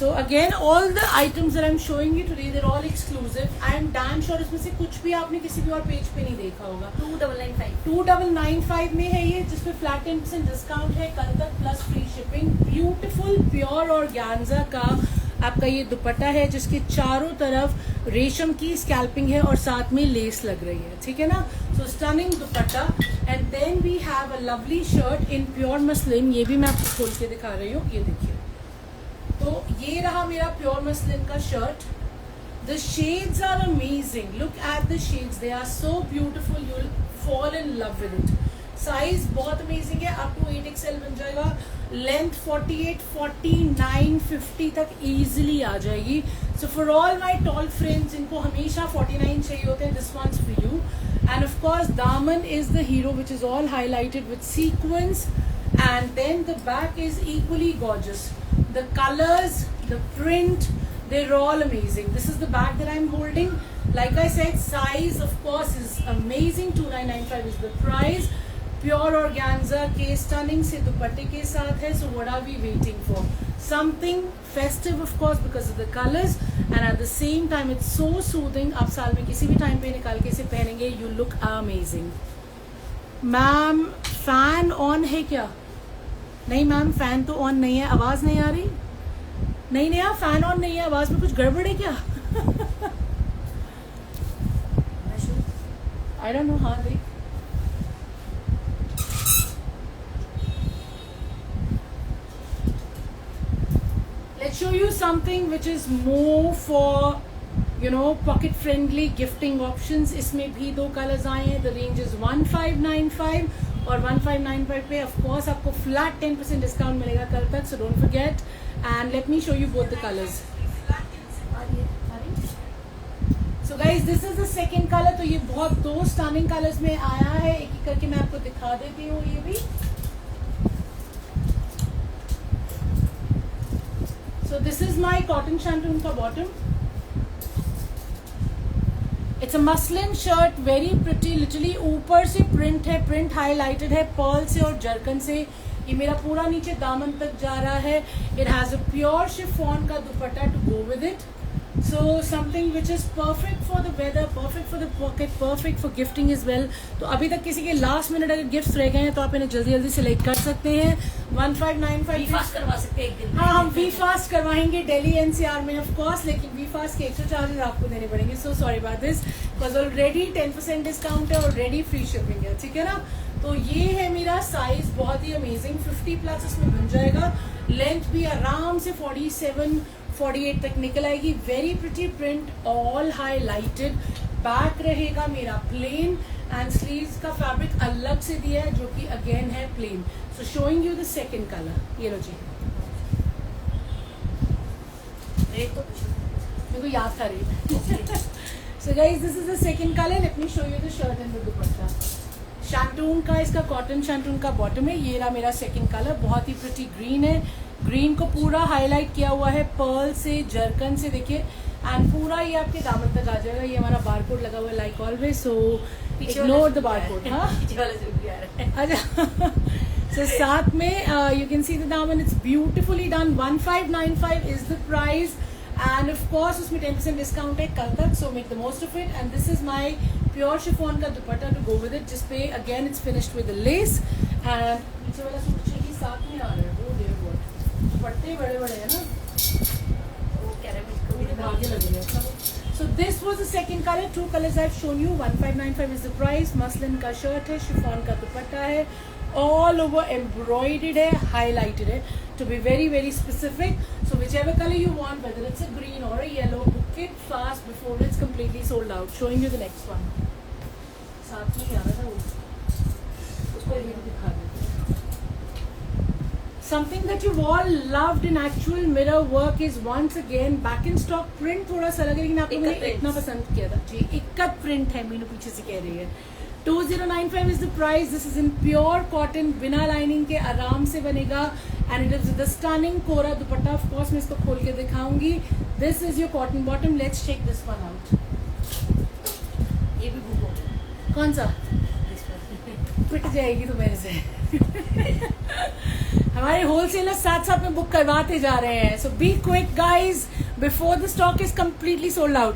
So again, all the items that I'm showing you today, they're all exclusive. I am damn sure इसमें से कुछ भी आपने किसी भी और पेज पे नहीं देखा होगा. 2995 में है ये, जिसपे फ्लैट 10% डिस्काउंट है कल तक, plus free shipping. Beautiful pure organza का आपका ये दुपट्टा है जिसके चारों तरफ रेशम की स्कैल्पिंग है और साथ में लेस लग रही है, ठीक है ना. So stunning dupatta. And then we have a lovely shirt in pure muslin. ये भी मैं आपको खोल के दिखा रही हूँ. ये देखिए, तो ये रहा मेरा प्योर मसलिन का shirt. The shades are amazing. Look at the shades, they are so beautiful. You will fall in love with it. Size बहुत अमेजिंग है, अप टू 8XL बन जाएगा. लेंथ 48, 49, 50 तक इजीली आ जाएगी. So for all my tall friends, इनको हमेशा 49 चाहिए होते हैं, this once for you. And of course दामन is the hero which is all highlighted with sequins. And then the back is equally gorgeous. The colors, the print, they're all amazing. This is the bag that I'm holding. Like I said, size of course is amazing. 2995 is the price. Pure organza के stunning से दुपट्टे के साथ है. So what are we waiting for? Something festive of course because of the colors, and at the same time it's so soothing. आप साल में किसी भी टाइम पे निकाल के इसे पहनेंगे, you look amazing. Ma'am fan on है क्या? नहीं मैम, फैन तो ऑन नहीं है. आवाज नहीं आ रही. नहीं नया फैन ऑन नहीं है, आवाज में कुछ गड़बड़ है क्या? I don't know. हाँ देख, let's show you something which is more for pocket friendly gifting options. इसमें भी दो कलर्स आए हैं. The range is 1595 और 1595 पे of course आपको flat 10% डिस्काउंट मिलेगा कल तक, so don't forget. And let me show you both the colors. So guys, this is the second color. तो ये बहुत दो स्टनिंग कलर्स में आया है. एक एक करके मैं आपको दिखा देती हूँ. ये भी so this is my cotton shantung का bottom. It's a muslin shirt, very pretty. Literally ऊपर से print है, print highlighted है pearl से और जरकन से. ये मेरा पूरा नीचे दामन तक जा रहा है. It has a pure chiffon का दुपट्टा to go with it. So something which is perfect for the weather, perfect for the pocket, perfect for gifting as well. तो अभी तक किसी के लास्ट मिनट अगर गिफ्ट्स रह गए हैं तो आप इन्हें जल्दी जल्दी सिलेक्ट कर सकते हैं. 1595 फास्ट करवा सकते हैं एक दिन. हाँ, हम वी फास्ट करवाएंगे दिल्ली एनसीआर में ऑफ कोर्स, लेकिन वी फास्ट के एक्स्ट्रा चार्जेस आपको देने पड़ेंगे. So sorry about this, because already 10% discount है, ऑलरेडी फ्री शिपिंग है. ठीक है ना. तो ये है मेरा साइज, बहुत ही अमेजिंग. 50+ इसमें बन जाएगा. लेंथ भी आराम से 47-48 तक निकल आएगी. Very pretty print, all highlighted. Back रहेगा मेरा प्लेन एंड स्लीव्स का फैब्रिक अलग से दिया है जो कि अगेन है plain. So showing you the second colour. ये लो जी, रेट तो मेरे को याद था rate. So guys, this is the second colour. Let me show you the shirt and the dupatta. Shantoon का, इसका कॉटन शैंटून का बॉटम है. ये रहा मेरा सेकंड कलर. बहुत ही प्रिटी ग्रीन है. ग्रीन को पूरा हाईलाइट किया हुआ है पर्ल से, जरकन से. देखिए, एंड पूरा ये आपके दामन तक आ जाएगा. ये हमारा बारकोड लगा हुआ है like always, so ignore the barcode. हाँ, अच्छा. सो साथ में यू कैन सी द दामन. It's beautifully done. 1595 is the price and of course उसमें 10% डिस्काउंट है कल तक. So make the most of it. And this is my pure chiffon का dupatta to go with it, जिसपे again it's finished with lace. And नीचे वाला suit चाहिए साथ में आ रहा है. वो देर बहुत दुपट्टे बड़े बड़े हैं ना, वो कैरेमल आगे लगेगा. So this was the second color. Two colors I've shown you. 1595 is the price. Muslin का शर्ट है, शिफॉन का दुपट्टा है, all over embroidered है, highlighted है. To be very very specific. So whichever color you want, whether it's a green or a yellow, book it fast before it's completely sold out. Showing you the next one. साथ में आ रहा था वो, उसको भी दिखा देते. Something that you've all loved in actual mirror work is once again back in stock. Print थोड़ा सा लगा, लेकिन आपको मैंने इतना पसंद किया था जी. इक्कत प्रिंट है, मीनू पीछे से कह रही है. 2095 is the price. This is in pure cotton, बिना लाइनिंग के आराम से बनेगा. And it is the stunning Quora dupatta. Of course मैं इसको खोल के दिखाऊंगी. This is your cotton bottom. Let's check this one out. ये भी बुक हो गया. कौन सा? पिट जाएगी तो मेरे से. हमारे होलसेलर साथ साथ में बुक करवाते जा रहे हैं. So be quick guys before the stock is completely sold out.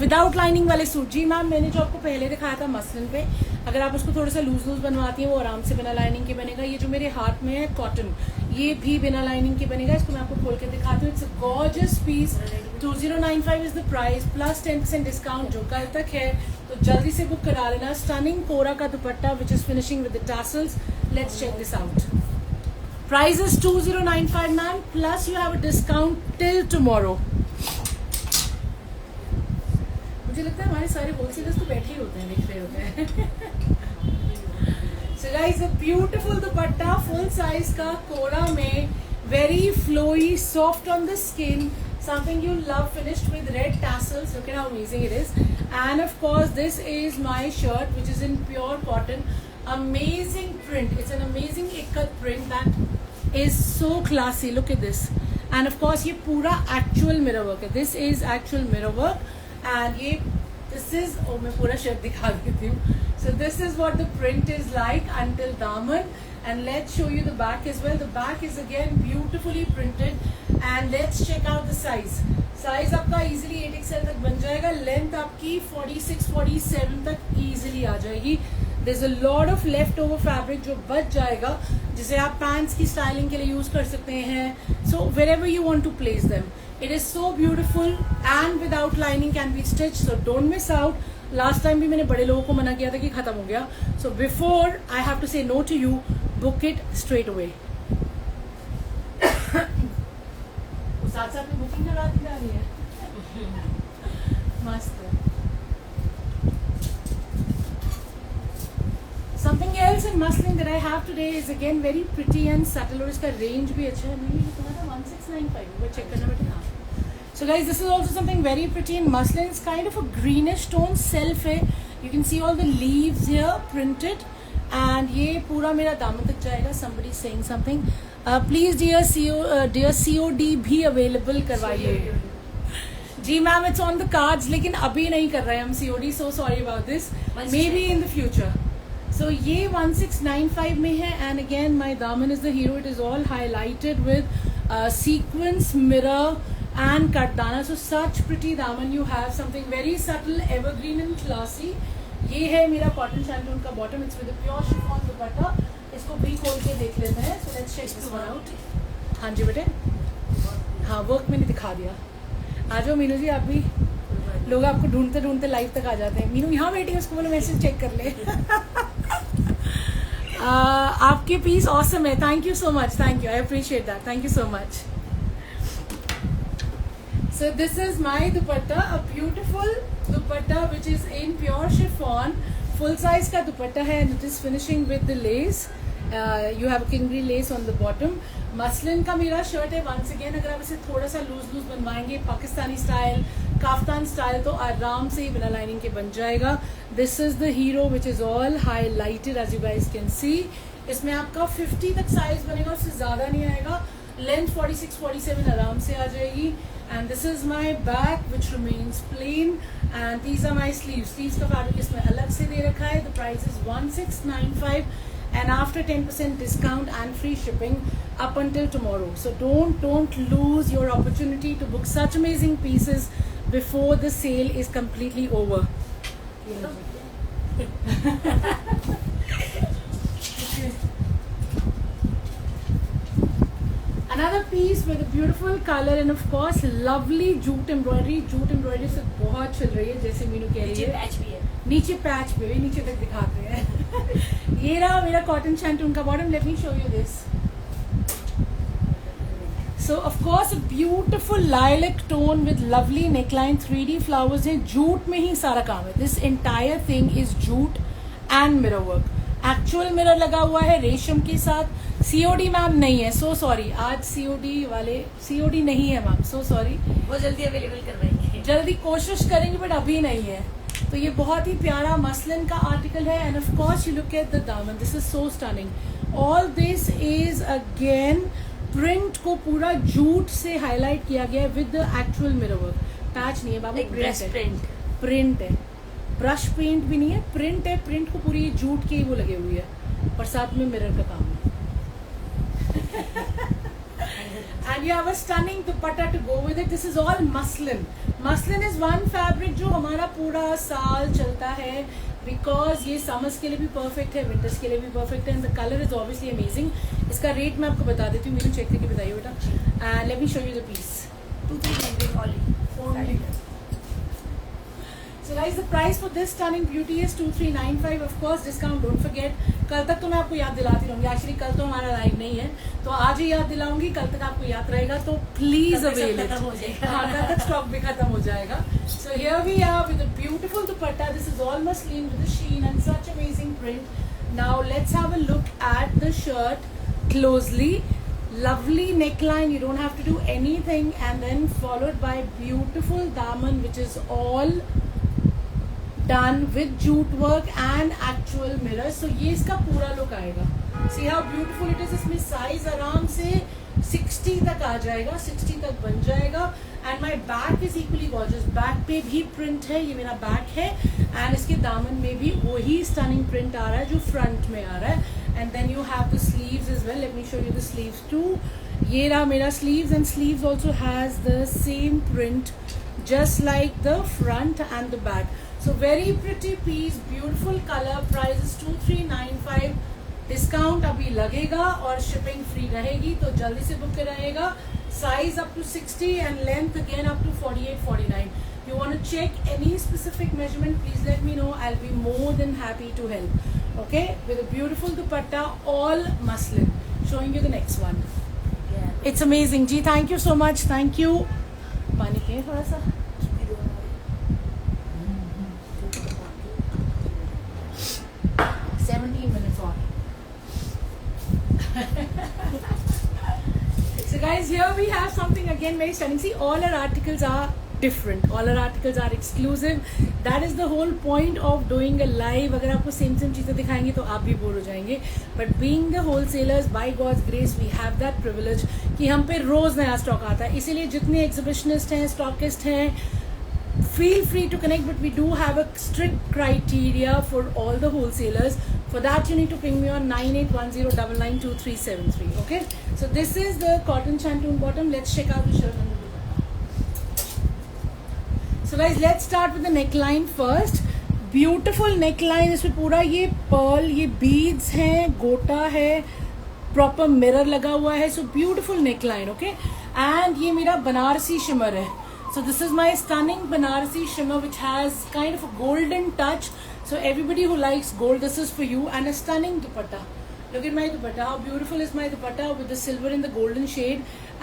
Without lining वाले सूट जी मैम, मैंने जो आपको पहले दिखाया था मसलिन पे, अगर आप उसको थोड़ा सा लूज लूज बनवाती हैं वो आराम से बिना लाइनिंग के बनेगा. ये जो मेरे हाथ में है कॉटन, ये भी बिना लाइनिंग के बनेगा. इसको मैं आपको खोल के दिखाती हूँ. It's a gorgeous piece. 2095 is the price plus 10% discount जो कल तक है. तो जल्दी से बुक करा लेना. स्टनिंग कोरा का dupatta which is finishing with the tassels. Let's check this out. Price is 2095 ma'am, plus you have a discount till tomorrow. मुझे लगता है हमारे सारे होलसेलर्स तो बैठे ही होते हैं, देख रहे होते हैं. So guys, a beautiful dupatta full size का कोरा में, very flowy, soft on the skin, something you love, finished with red tassels. Look at how amazing it is. And of course, this is my shirt, which is in pure cotton. Amazing print. It's an amazing ikat print that is so classy. Look at this. And of course ये पूरा actual mirror work है. This is actual mirror work. And ये this is, oh मैं पूरा shirt दिखा देती हूँ. So this is what the print is like until daman. And let's show you the back as well. The back is again beautifully printed. And let's check out the size. Size आपका easily 8XL तक बन जाएगा. Length आपकी 46-47 तक easily आ जाएगी. there's a lot of left over fabric जो बच जाएगा, जिसे आप पैंट्स की स्टाइलिंग के लिए यूज कर सकते हैं. So wherever you want to place them, it is so beautiful and without lining can be stitched. So don't miss out. Last time भी मैंने बड़े लोगों को मना किया था कि खत्म हो गया. So before I have to say no to you, book it straight away. साथ साथ में बुकिंग करवा दी जा रही है. मस्त है. Something else in muslin that I have today is again very pretty and subtle और इसका range भी अच्छा है. मैंने ये कहा था 1695, वो चेक करना बेटा. So guys, this is also something very pretty in muslin. It's kind of a greenish tone, self है. You can see all the leaves here printed. And ये पूरा मेरा दामन तक जाएगा. Somebody is saying something. Please dear COD भी available करवाइए. जी ma'am, it's on the cards, लेकिन अभी नहीं कर रहे हैं हम COD. So sorry about this. Maybe in the future. So ये 1695 में है. And again, my daman is the hero. It is all highlighted with sequence, mirror and cut dana. So such pretty daman you have. Something very subtle, evergreen and classy. ये है मेरा cotton shantoon का bottom. It's with pure chiffon dupatta. इसको भी खोल के देख लेते हैं. So let's check this one out. हाँ जी बेटे, हाँ वर्क मैंने दिखा दिया. आ जाओ मीनू जी, आप भी. लोग आपको ढूंढते ढूंढते लाइव तक आ जाते हैं. मीनू यहाँ बैठी है, उसको बोलो मैसेज चेक कर ले. आपके पीस ऑसम है. Thank you so much. Thank you, I appreciate that. Thank you so much. So this is my dupatta, a beautiful dupatta which is in pure chiffon. Full size का दुपट्टा है and it is finishing with the lace. You have a kingry lace on the bottom. Muslin का मेरा shirt है. once again अगर आप इसे थोड़ा सा लूज बनवाएंगे पाकिस्तानी स्टाइल, काफ्तान स्टाइल, तो आराम से ही बिना लाइनिंग के बन जाएगा. This is the hero which is all highlighted as you guys can see. इसमें आपका 50 तक साइज बनेगा, उससे ज़्यादा नहीं आएगा. लेंथ 46-47 आराम से आ जाएगी. And this is my back which remains plain and these are my sleeves. Sleeves का fabric इसमें अलग से दे रखा है. The price is 1695 and after 10% discount and free shipping up until tomorrow. So don't lose your opportunity to book such amazing pieces before the sale is completely over. Another piece with a beautiful color and of course lovely jute embroidery. Jute embroidery से बहुत चल रही है, जैसे मीनू कह रही है. Patch भी है. नीचे पैच भी है, नीचे तक दिखाते हैं. ये रहा मेरा कॉटन शैंटून का bottom. Late me show you this. So of course a beautiful lilac tone with lovely neckline, 3D flowers है. जूट में ही सारा काम है. This entire thing is jute and mirror work. Actual mirror लगा हुआ है रेशम के साथ. COD मैम नहीं है, सो सॉरी. आज COD वाले COD नहीं है मैम, सो सॉरी. वो जल्दी अवेलेबल करवाएंगे. जल्दी कोशिश करेंगे बट अभी नहीं है. तो ये बहुत ही प्यारा मसलिन का आर्टिकल है. And of course you look at the दामन. This is so stunning. All this is again print को पूरा जूट से हाईलाइट किया गया है with the actual mirror work. Patch नहीं है बाबू, प्रिंट है. ब्रश पेंट भी नहीं है, प्रिंट है. प्रिंट को पूरी जूट की वो लगे हुई है और साथ में मिरर का काम है. And you have a stunning dupatta to go with it. This is all muslin. Muslin is one fabric जो हमारा पूरा साल चलता है because ये summers के लिए भी perfect है, winters के लिए भी perfect है. And the color is obviously amazing. इसका रेट मैं आपको बता देती हूँ. मेरे चेक करके बताइए बेटा. And let me show you the piece. 2399 only. So guys, the price for this stunning beauty is 2395. Of course, discount don't forget. कल तक तो मैं आपको याद दिलाती रहूंगी. एक्चुअली कल तो हमारा लाइव नहीं है, तो आज ही याद दिलाऊंगी. कल तक आपको याद रहेगा, तो प्लीज अवेल इट. हाँ, कल तक स्टॉक भी खत्म हो जाएगा. So here we are with a beautiful dupatta. This is all muslin with a sheen and such amazing print. Now let's have a look at the shirt closely. Lovely neckline, you don't have to do anything, and then followed by beautiful daman which is all done with jute work and actual mirrors. So ये इसका पूरा look आएगा. See how beautiful it is. इसमें size आराम से 60 तक आ जाएगा, 60 तक बन जाएगा. And my back is equally gorgeous. Back पे भी प्रिंट है, ये मेरा बैक है. and इसके दामन में भी वही स्टनिंग प्रिंट आ रहा है जो फ्रंट में आ रहा है. And then you have the sleeves as well. Let me show you the sleeves too. ये रहा मेरा sleeves, and sleeves also has the same print just like the front and the back. So very pretty piece, beautiful color, price is 2395. Discount अभी लगेगा और shipping free रहेगी, तो जल्दी से बुक कराइएगा. Size up to 60 and length again up to 48-49. You want to check any specific measurement, please let me know. I'll be more than happy to help. Okay, with a beautiful dupatta, all muslin. Showing you the next one. Yeah. It's amazing. जी, thank you so much. Thank you. पानी पिए थोड़ा सा. 17 minutes on. So guys, here we have something again very stunning. See, all our articles are different. All our articles are exclusive. That is the whole point of doing a live. अगर आपको same चीज़ें दिखाएंगे तो आप भी bore हो जाएंगे. But being the wholesalers, by God's grace, we have that privilege कि हम पे रोज नया स्टॉक आता है. इसीलिए जितने एग्जिबिशनिस्ट हैं, स्टॉकिस्ट हैं, feel free to connect, but we do have a strict criteria for all the wholesalers. For that you need to ping me on 9810992373. Okay, so this is the cotton shantoon bottom. Let's check out the shirt and the dupatta. So guys, let's start with the neckline first. Beautiful neckline. इसमें पूरा ये pearl, ये beads हैं, गोटा है, proper mirror लगा हुआ है. So beautiful neckline. Okay, and ये मेरा बनारसी shimmer है. So this is my stunning Banarasi shimmer, which has kind of a golden touch. So everybody who likes gold, this is for you. And a stunning dupatta. Look at my dupatta. How beautiful is my dupatta with the silver in the golden shade.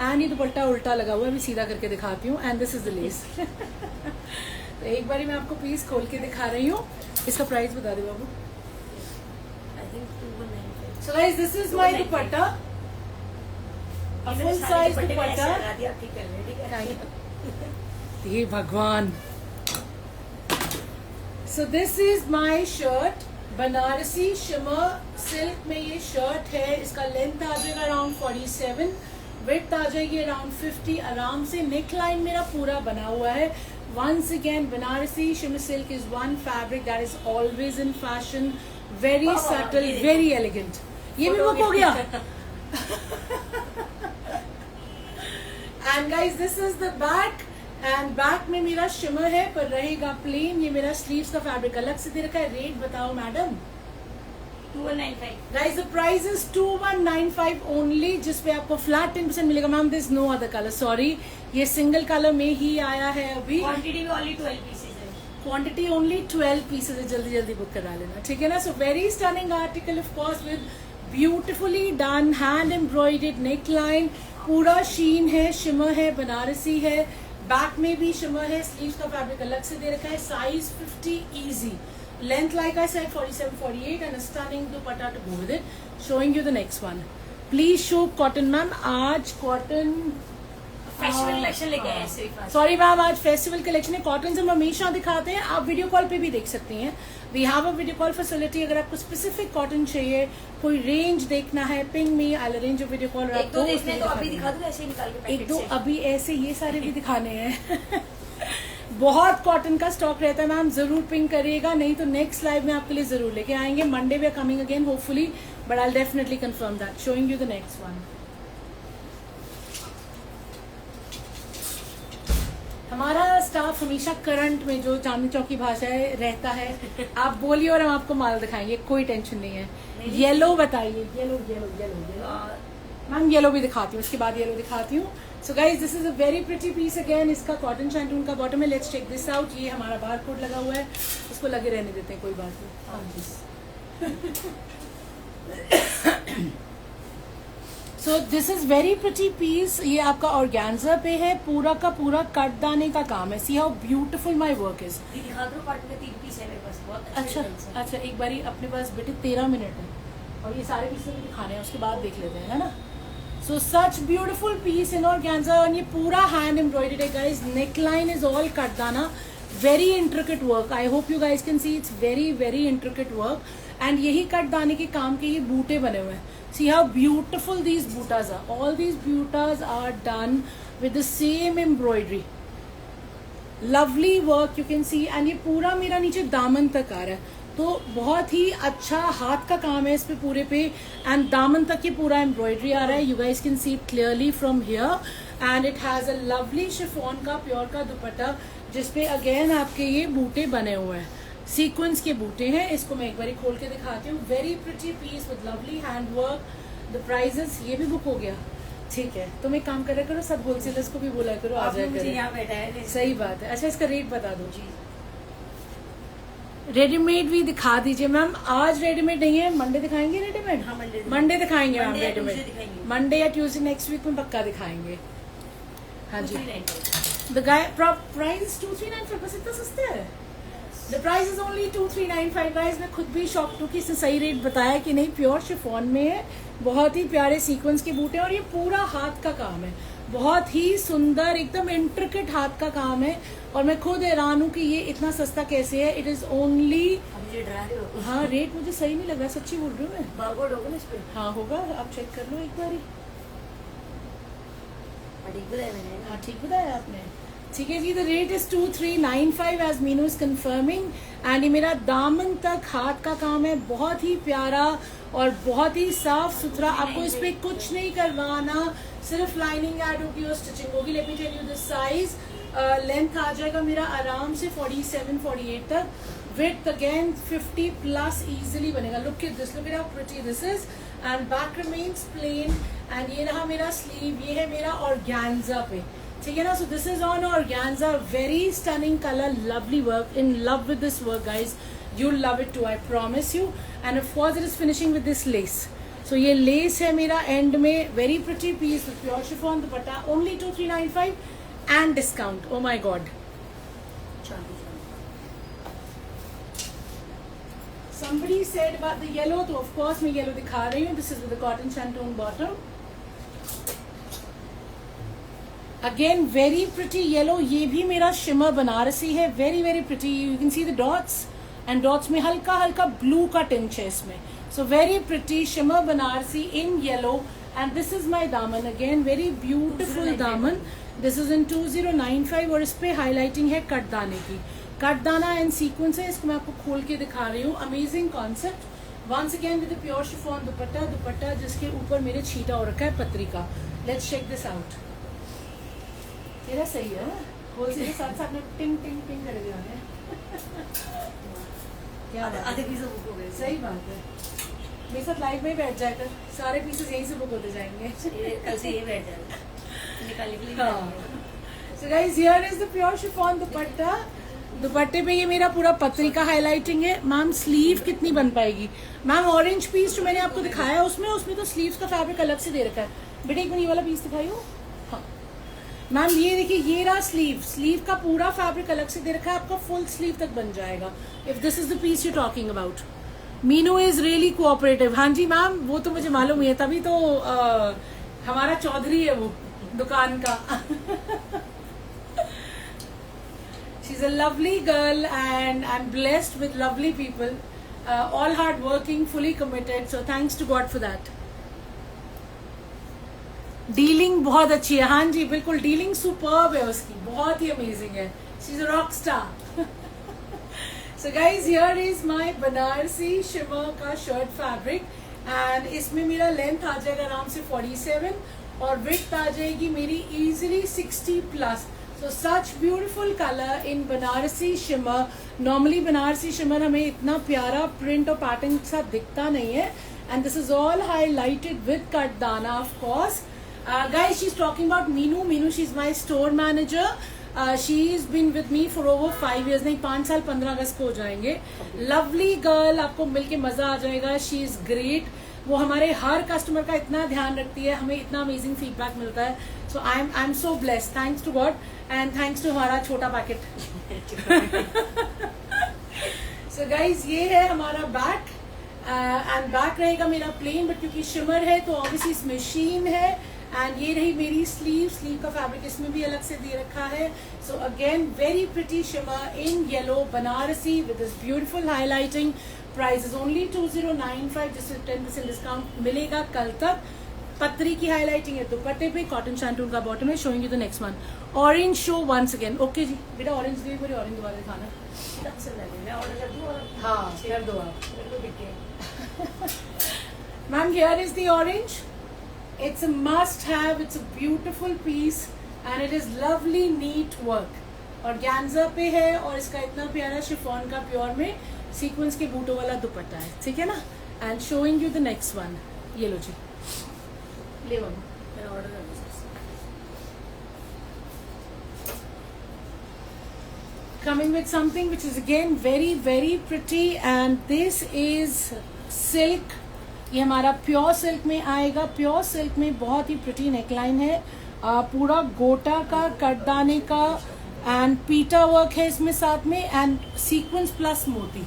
And ये दुपट्टा उल्टा लगा हुआ है. मैं सीधा करके दिखाती हूँ. And this is the lace. तो एक बारी मैं आपको पीस खोल के दिखा रही हूँ. इसका प्राइस बता दो बाबू. I think 2195. So guys, this is my dupatta. A full size dupatta. Thank you. हे भगवान. So this is my shirt, Banarasi shimmer silk में ये शर्ट है. इसका लेंथ आ जाएगा अराउंड 47, विड्थ आ जाएगी अराउंड 50. आराम से नेक लाइन मेरा पूरा बना हुआ है. Once again, Banarasi shimmer silk is one fabric that is always in fashion, very subtle, very elegant. ये भी बुक हो गया. And guys, this is the back. And back में मेरा शिमर है पर रहेगा प्लेन. ये मेरा स्लीव्स का फैब्रिक अलग से दे रखा है. रेट बताओ madam. 2195. Guys, the price is 2195 only, जिसपे आपको फ्लैट 10% मिलेगा. Ma'am, this no other colour, sorry, ये सिंगल कलर में ही आया है अभी. क्वांटिटी में ओनली 12 पीसेज है. क्वांटिटी ओनली 12 पीसेज है. जल्दी जल्दी बुक करा लेना, ठीक है ना. So very stunning article, of course with beautifully done hand embroidered neck line. पूरा शीन है, शिमर है, बनारसी है. बैक में भी शिमर है. स्लीव्स का फैब्रिक अलग से दे रखा है. Size 50 easy. Length like I said 47-48 and stunning dupatta to go with it. Showing you the next one. Please show cotton ma'am. आज कॉटन फेस्टिवल कलेक्शन लेके आए हैं. सॉरी मैम, आज फेस्टिवल कलेक्शन है. कॉटन हम हमेशा दिखाते हैं. आप वीडियो कॉल पे भी देख सकती हैं. We have a video call facility. अगर आपको स्पेसिफिक कॉटन चाहिए, कोई रेंज देखना है, ping me, I will arrange a video call. एक दो देखने तो अभी दिखा दो, ऐसे ही निकाल के पैकेट एक दो से. अभी ऐसे ये सारे भी दिखाने हैं. बहुत कॉटन का स्टॉक रहता है मैम, जरूर पिंग करिएगा. नहीं तो नेक्स्ट लाइव में आपके लिए जरूर लेके आएंगे. Monday we are coming again hopefully, but I will definitely confirm that. Showing you the next one. हमारा स्टाफ हमेशा करंट में, जो चांदनी चौक की भाषा है, रहता है. आप बोलिए और हम आपको माल दिखाएंगे, कोई टेंशन नहीं है. येलो बताइए. Yellow yellow yellow yellow ma'am, yellow भी दिखाती हूँ, उसके बाद येलो दिखाती हूँ. So guys, this is a very pretty piece again. इसका कॉटन शैंटून का बॉटम है. Let's check this out. ये हमारा बार कोड लगा हुआ है, इसको लगे रहने देते हैं, कोई बात नहीं. So this is very pretty piece. ये आपका ऑर्गेन्जा पे है. पूरा का पूरा कटदाने का काम है. See how beautiful my work is. दिखा दो. पार्ट में 3 पीस है मेरे पास. बहुत अच्छा अच्छा, एक बारी अपने पास बेटे 13 मिनट है और ये सारे पीस भी दिखाने हैं, उसके बाद देख लेते हैं, है ना. So such beautiful piece in organza. और ये पूरा हैंड एम्ब्रॉयडर्ड है guys. Neck line is all कटदाना. Very intricate work. I hope you guys can see. It's very very intricate work. And यही कटदाने के काम के ये बूटे बने हुए हैं. See how beautiful these butas are. All these butas are done with the same embroidery. Lovely work you can see. And ये पूरा मेरा नीचे दामन तक आ रहा है, तो बहुत ही अच्छा हाथ का काम है इस पे पूरे पे. एंड दामन तक ये पूरा एम्ब्रॉयडरी आ रहा है. You guys can see it clearly from here. And it has a lovely chiffon का प्योर का दुपट्टा जिसपे अगेन आपके ये बूटे बने हुए हैं, सीक्वेंस के बूटे हैं। इसको मैं एक बार खोल के दिखाती हूँ। Very pretty piece with lovely hand work. The prices, ये भी बुक हो गया, ठीक है। तुम एक काम करा करो, सब होलसेलर्स को भी बोला करो आ जाए मुझे करो। यहाँ बैठा है। सही बात है। अच्छा, इसका रेट बता दो जी। रेडीमेड भी दिखा दीजिए मैम। आज रेडीमेड नहीं है, मंडे दिखाएंगे रेडीमेड। हाँ, मंडे दिखाएंगे मैम मंडे या रेडीमेड। ट्यूसडे दिखाएंगे। मंडे या ट्यूसडे नेक्स्ट वीक में पक्का दिखाएंगे। हाँ जी। 2395। द गाय प्राइस 2395, बस इतना सस्ता है। The price is only 2395 guys. मैं खुद भी शॉक्ड हूँ कि इसने सही रेट बताया कि नहीं। प्योर शिफॉन में है, बहुत ही प्यारे सीक्वेंस के बूटे और ये पूरा हाथ का काम है, बहुत ही सुंदर एकदम इंट्रिकेट हाथ का काम है। और मैं खुद हैरान हूँ कि ये इतना सस्ता कैसे है। इट इज ओनली, अब मुझे डरा रहे हो। हाँ रेट मुझे सही नहीं लग रहा, सच्ची बोल रही हूँ मैं। बारकोड होगा ना इस पे? हाँ होगा, आप चेक कर लो एक बार ही। ठीक बताया मैंने। हाँ ठीक बताया आपने। ठीक है जी। The rate is 2395 as Meenu is confirming. And ये मेरा दामन तक हाथ का काम है, बहुत ही प्यारा और बहुत ही साफ सुथरा। आपको इस पे कुछ नहीं करवाना, सिर्फ लाइनिंग ऐड होगी और स्टिचिंग होगी। Let me tell you the size. Length आ जाएगा मेरा आराम से 47-48 तक। विड्थ अगेन 50 प्लस इजिली बनेगा। Look at this, look at how pretty this is. And back remains plain. एंड ये रहा मेरा स्लीव, ये है मेरा ऑर्गेन्जा पे, ठीक है ना। So this is on organza, very stunning colour, lovely work, in love with this work guys, you love it too, I promise you. And of course it is finishing with this lace. So ये lace है मेरा end में, very pretty piece with pure chiffon dupatta, only 2395 and discount. Oh my God. Somebody said about the yellow, तो of course मैं yellow दिखा रही हूँ। This is with the cotton shantung bottom. Again very pretty yellow। ये भी मेरा shimmer Banarasi है, very very pretty। You can see the dots and dots में हल्का हल्का blue का tinge है इसमें। So very pretty shimmer Banarasi in yellow and this is my daman again, very beautiful daman। This is in 2095 और इस पे highlighting है कटदाने की, कटदाना एंड सीक्वेंस है। इसको मैं आपको खोल के दिखा रही हूँ। Amazing concept. Once again with pure chiffon dupatta, dupatta जिसके ऊपर मेरे छीटा हो रखा है पत्री का। Let's check this out. तेरा सही है ना, होलसेल के साथ साथ में टिंग टिंग टिंग कर दिया है। क्या बात आधे है? पीस बुक हो गए। सही बात है। मेरे साथ लाइव में ही बैठ जाकर सारे पीसेस यहीं से बुक होते जाएंगे। कल से ये बैठ जाएगा निकालने के लिए। हाँ। So guys, here is the pure chiffon दुपट्टा। दुपट्टे पे ये मेरा पूरा पत्री का हाईलाइटिंग है। मैम स्लीव कितनी बन पाएगी? मैम ऑरेंज पीस जो मैंने आपको दिखाया उसमें तो स्लीव्स का फैब्रिक अलग से दे रखा है। बेटे एक मिनट ये वाला पीस दिखाइयो। हाँ मैम ये देखिए, ये रहा स्लीव का पूरा फैब्रिक अलग से दे रखा है, आपका फुल स्लीव तक बन जाएगा। If this is the piece you talking about. Meenu is really cooperative. हाँ जी मैम, वो तो मुझे मालूम ही है, तभी तो हमारा चौधरी है वो दुकान का। She's a lovely girl and I'm blessed with lovely people, all hard working, fully committed, so thanks to God for that. Dealing बहुत अच्छी है। हाँ जी बिल्कुल, डीलिंग सुपर्ब है उसकी, बहुत ही अमेजिंग है। She's a rock star. So guys, here is my Banarasi shimmer का शर्ट फैब्रिक एंड इसमें मेरा लेंथ आ जाएगा आराम से 47 और विड्थ आ जाएगी मेरी easily 60 plus. So such beautiful color in Banarasi shimmer. Normally Banarasi shimmer हमें इतना प्यारा प्रिंट और पैटर्न के साथ दिखता नहीं है and this is all highlighted with कटदाना of course. Guys, she's talking about Meenu. Meenu, she's my store manager. She's been with me for over 5 years. नहीं 5 साल 15 अगस्त को हो जाएंगे। Lovely girl, आपको मिलके मजा आ जाएगा। She is great. वो हमारे हर कस्टमर का इतना ध्यान रखती है, हमें इतना अमेजिंग फीडबैक मिलता है। So I'm so blessed. Thanks to God and thanks to हमारा छोटा पैकेट। So guys, ये है हमारा बैक एंड बैक रहेगा मेरा प्लेन, बट क्योंकि शिमर है तो ऑब्वियसली इसमें शीन है। एंड ये रही मेरी स्लीव का फैब्रिक इसमें भी अलग से दे रखा है। So again very pretty shimmer in yellow Banarasi with this beautiful highlighting. Price is only 2095, जिससे 10% डिस्काउंट मिलेगा कल तक। पत्री की हाईलाइटिंग है दुपट्टे पे, कॉटन शैंटून का बॉटम है। Showing you the next one orange show once again. Okay जी बेटा, ऑरेंज दे, पूरी ऑरेंज दोबारा दिखाना। मैं ऑर्डर कर दूँ और हाँ कर दो आप। मेरे को दिख गया। Ma'am here is the orange. It's a must have. It's a beautiful piece and it is lovely neat work. और गैंजा पे है और इसका इतना प्यारा शिफॉन का प्योर में सीक्वेंस के बूटों वाला दुपट्टा है, ठीक है ना. And showing you the next one. ये लो जी, ले लो. मेरा ऑर्डर कर दो. Coming with something which is again very very pretty and this is silk. ये हमारा प्योर सिल्क में आएगा. प्योर सिल्क में बहुत ही प्रिटी नेकलाइन है, पूरा गोटा का कटदाने का एंड पीटा वर्क है इसमें साथ में एंड सीक्वेंस प्लस मोती.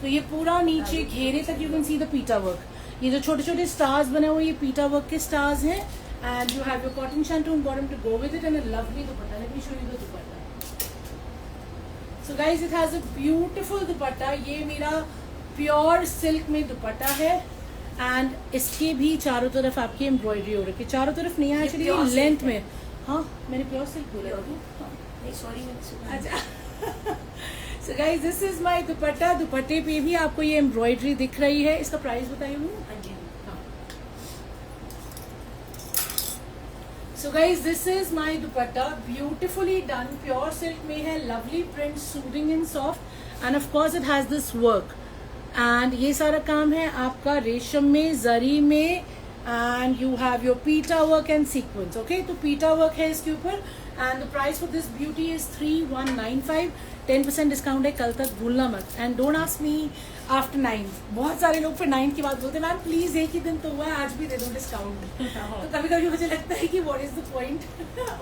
तो ये पूरा नीचे घेरे तक यू कैन सी द पीटा वर्क. ये जो छोटे छोटे स्टार्स बने हुए ये पीटा वर्क के स्टार्स हैं and you have your cotton shantoon bottom to go with it and a lovely dupatta. Let me show you the dupatta. So guys it has a beautiful dupatta. ये मेरा प्योर सिल्क में दुपट्टा है एंड इसके भी चारों तरफ आपकी एम्ब्रॉयडरी हो रखी है. चारों तरफ नहीं है एक्चुअली, ये लेंथ में. हाँ मैंने प्योर सिल्क बोला था. नहीं सॉरी मैंने अच्छा. सो गाइज दिस इज माय दुपट्टा. दुपट्टे पे भी आपको ये एम्ब्रॉयडरी दिख रही है. इसका प्राइस बताइए मुझे. हाँ जी. So guys, this is my dupatta, beautifully done, pure silk में है, lovely print, soothing and soft, and of course it has this work. And ये सारा काम है आपका रेशम में, जरी में, and you have your pita work and sequence. Okay, तो pita work है इसके ऊपर, and the price for this beauty is 3195. 10% discount है, कल तक भूलना मत. And don't ask me after 9. बहुत सारे लोग फिर 9 की बात बोलते हैं, मैम प्लीज एक ही दिन तो हुआ है, आज भी दे दो डिस्काउंट. तो कभी कभी मुझे लगता है कि व्हाट इज द पॉइंट.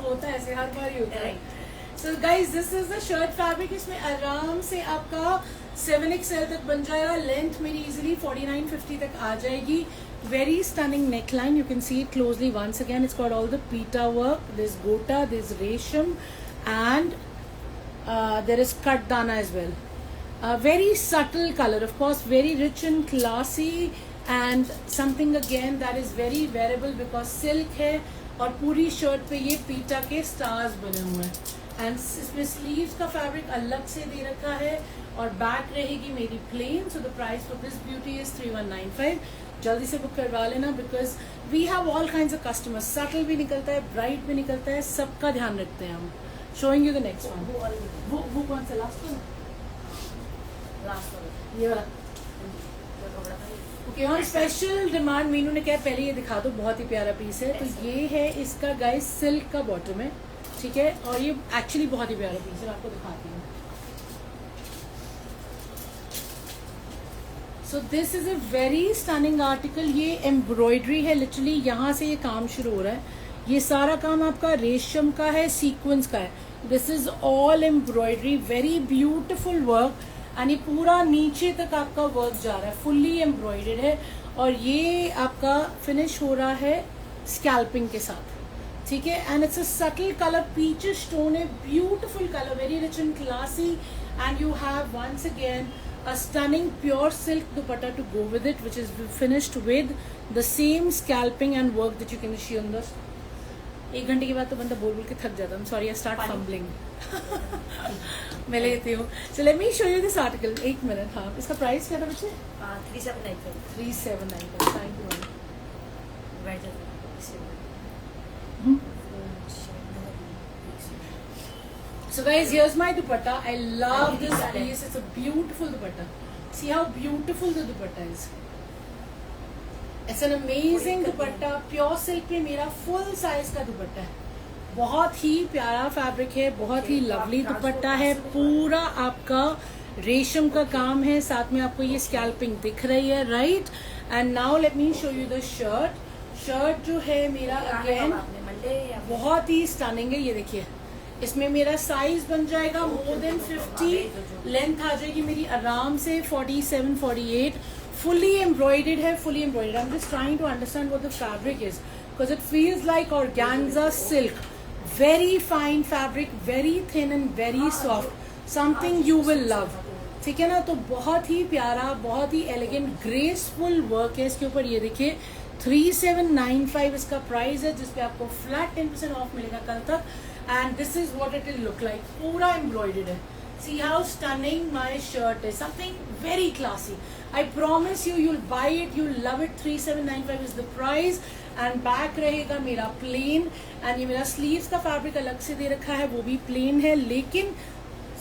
होता है ऐसे, हर बार ही होता है. सो guys this is the shirt fabric. इसमें आराम से आपका 7XL तक बन जाएगा. लेंथ मेरी इजिली 49-50 तक आ जाएगी. Very stunning neckline. You can see it closely once again. It's got all the pita work. There's gota, there's resham, and there is cut dana as well. Very subtle color, of course, very rich and classy, and something again that is very wearable because silk है और पूरी shirt पे ये पीटा के stars बने हुए हैं. एंड इसमें स्लीव्स का फैब्रिक अलग से दे रखा है और बैक रहेगी मेरी plain. So the price for this beauty is 3195. जल्दी से बुक करवा लेना because we have all kinds of customers. Subtle भी निकलता है, ब्राइट भी निकलता है, सबका ध्यान रखते हैं हम. Showing you the next one. वो कौन सा लास्ट वन? लास्ट वाला ये वाला. Okay, on special demand Meenu ने कहा पहले ये दिखा दो, बहुत ही प्यारा पीस है. तो ये है इसका गाइस सिल्क का बॉटम है, ठीक है, और ये एक्चुअली बहुत ही प्यारा पीस है. आपको दिखाती हूँ. सो this is a very stunning article. ये एम्ब्रॉयडरी है लिटरली, यहाँ से ये काम शुरू हो रहा है. ये सारा काम आपका रेशम का है, सीक्वेंस का है. This is all embroidery, very beautiful work. And ये पूरा नीचे तक आपका वर्क जा रहा है, फुल्ली एम्ब्रॉयडर्ड है. और ये आपका फिनिश हो रहा है स्कैल्पिंग के साथ, ठीक है. And it's a subtle colour, peach stone है, beautiful colour, very rich and classy. And you have once again a stunning pure silk dupatta to go with it, which is finished with the same scalping and work that you can see on the. 1 घंटे के बाद तो बंदा बोल बोल के थक जाता है. Sorry, I start fumbling. मैं लेती हूँ. सो let me show you this article. 1 minute. हाँ, इसका प्राइस क्या था बच्चे? 3795. 3795. Thank you. बैठ जाते. So guys, here's my dupatta. I love this piece. It's a beautiful dupatta. See how beautiful the dupatta is. It's an amazing dupatta. Pure silk पे मेरा full size का दुपट्टा है. बहुत ही प्यारा फैब्रिक है, बहुत ही लवली दुपट्टा है. पूरा आपका रेशम का काम है, साथ में आपको ये स्कैल्पिंग दिख रही है, right. And now let me show you the shirt. Shirt जो है मेरा अगेन बहुत ही स्टनिंग है. ये देखिए, इसमें मेरा साइज बन जाएगा मोर देन 50. लेंथ आ जाएगी मेरी आराम से 47-48. फुली एम्ब्रॉयडर्ड है, fully embroidered. I am just trying to understand what the fabric is because it feels like organza silk. Very fine fabric, very thin and very soft. Something you will love, ठीक है ना. तो बहुत ही प्यारा, बहुत ही elegant, graceful work है इसके ऊपर. ये देखिए 3795 इसका प्राइस है, जिसपे आपको फ्लैट 10% ऑफ मिलेगा कल तक. And this is what it will look like. पूरा एम्ब्रॉयडर्ड है, See how stunning my shirt is. Something very classy. I promise you, you'll buy it, you'll love it. 3795 is the price. And back रहेगा मेरा plain. And ये मेरा sleeves का fabric अलग से दे रखा है, वो भी plain है. लेकिन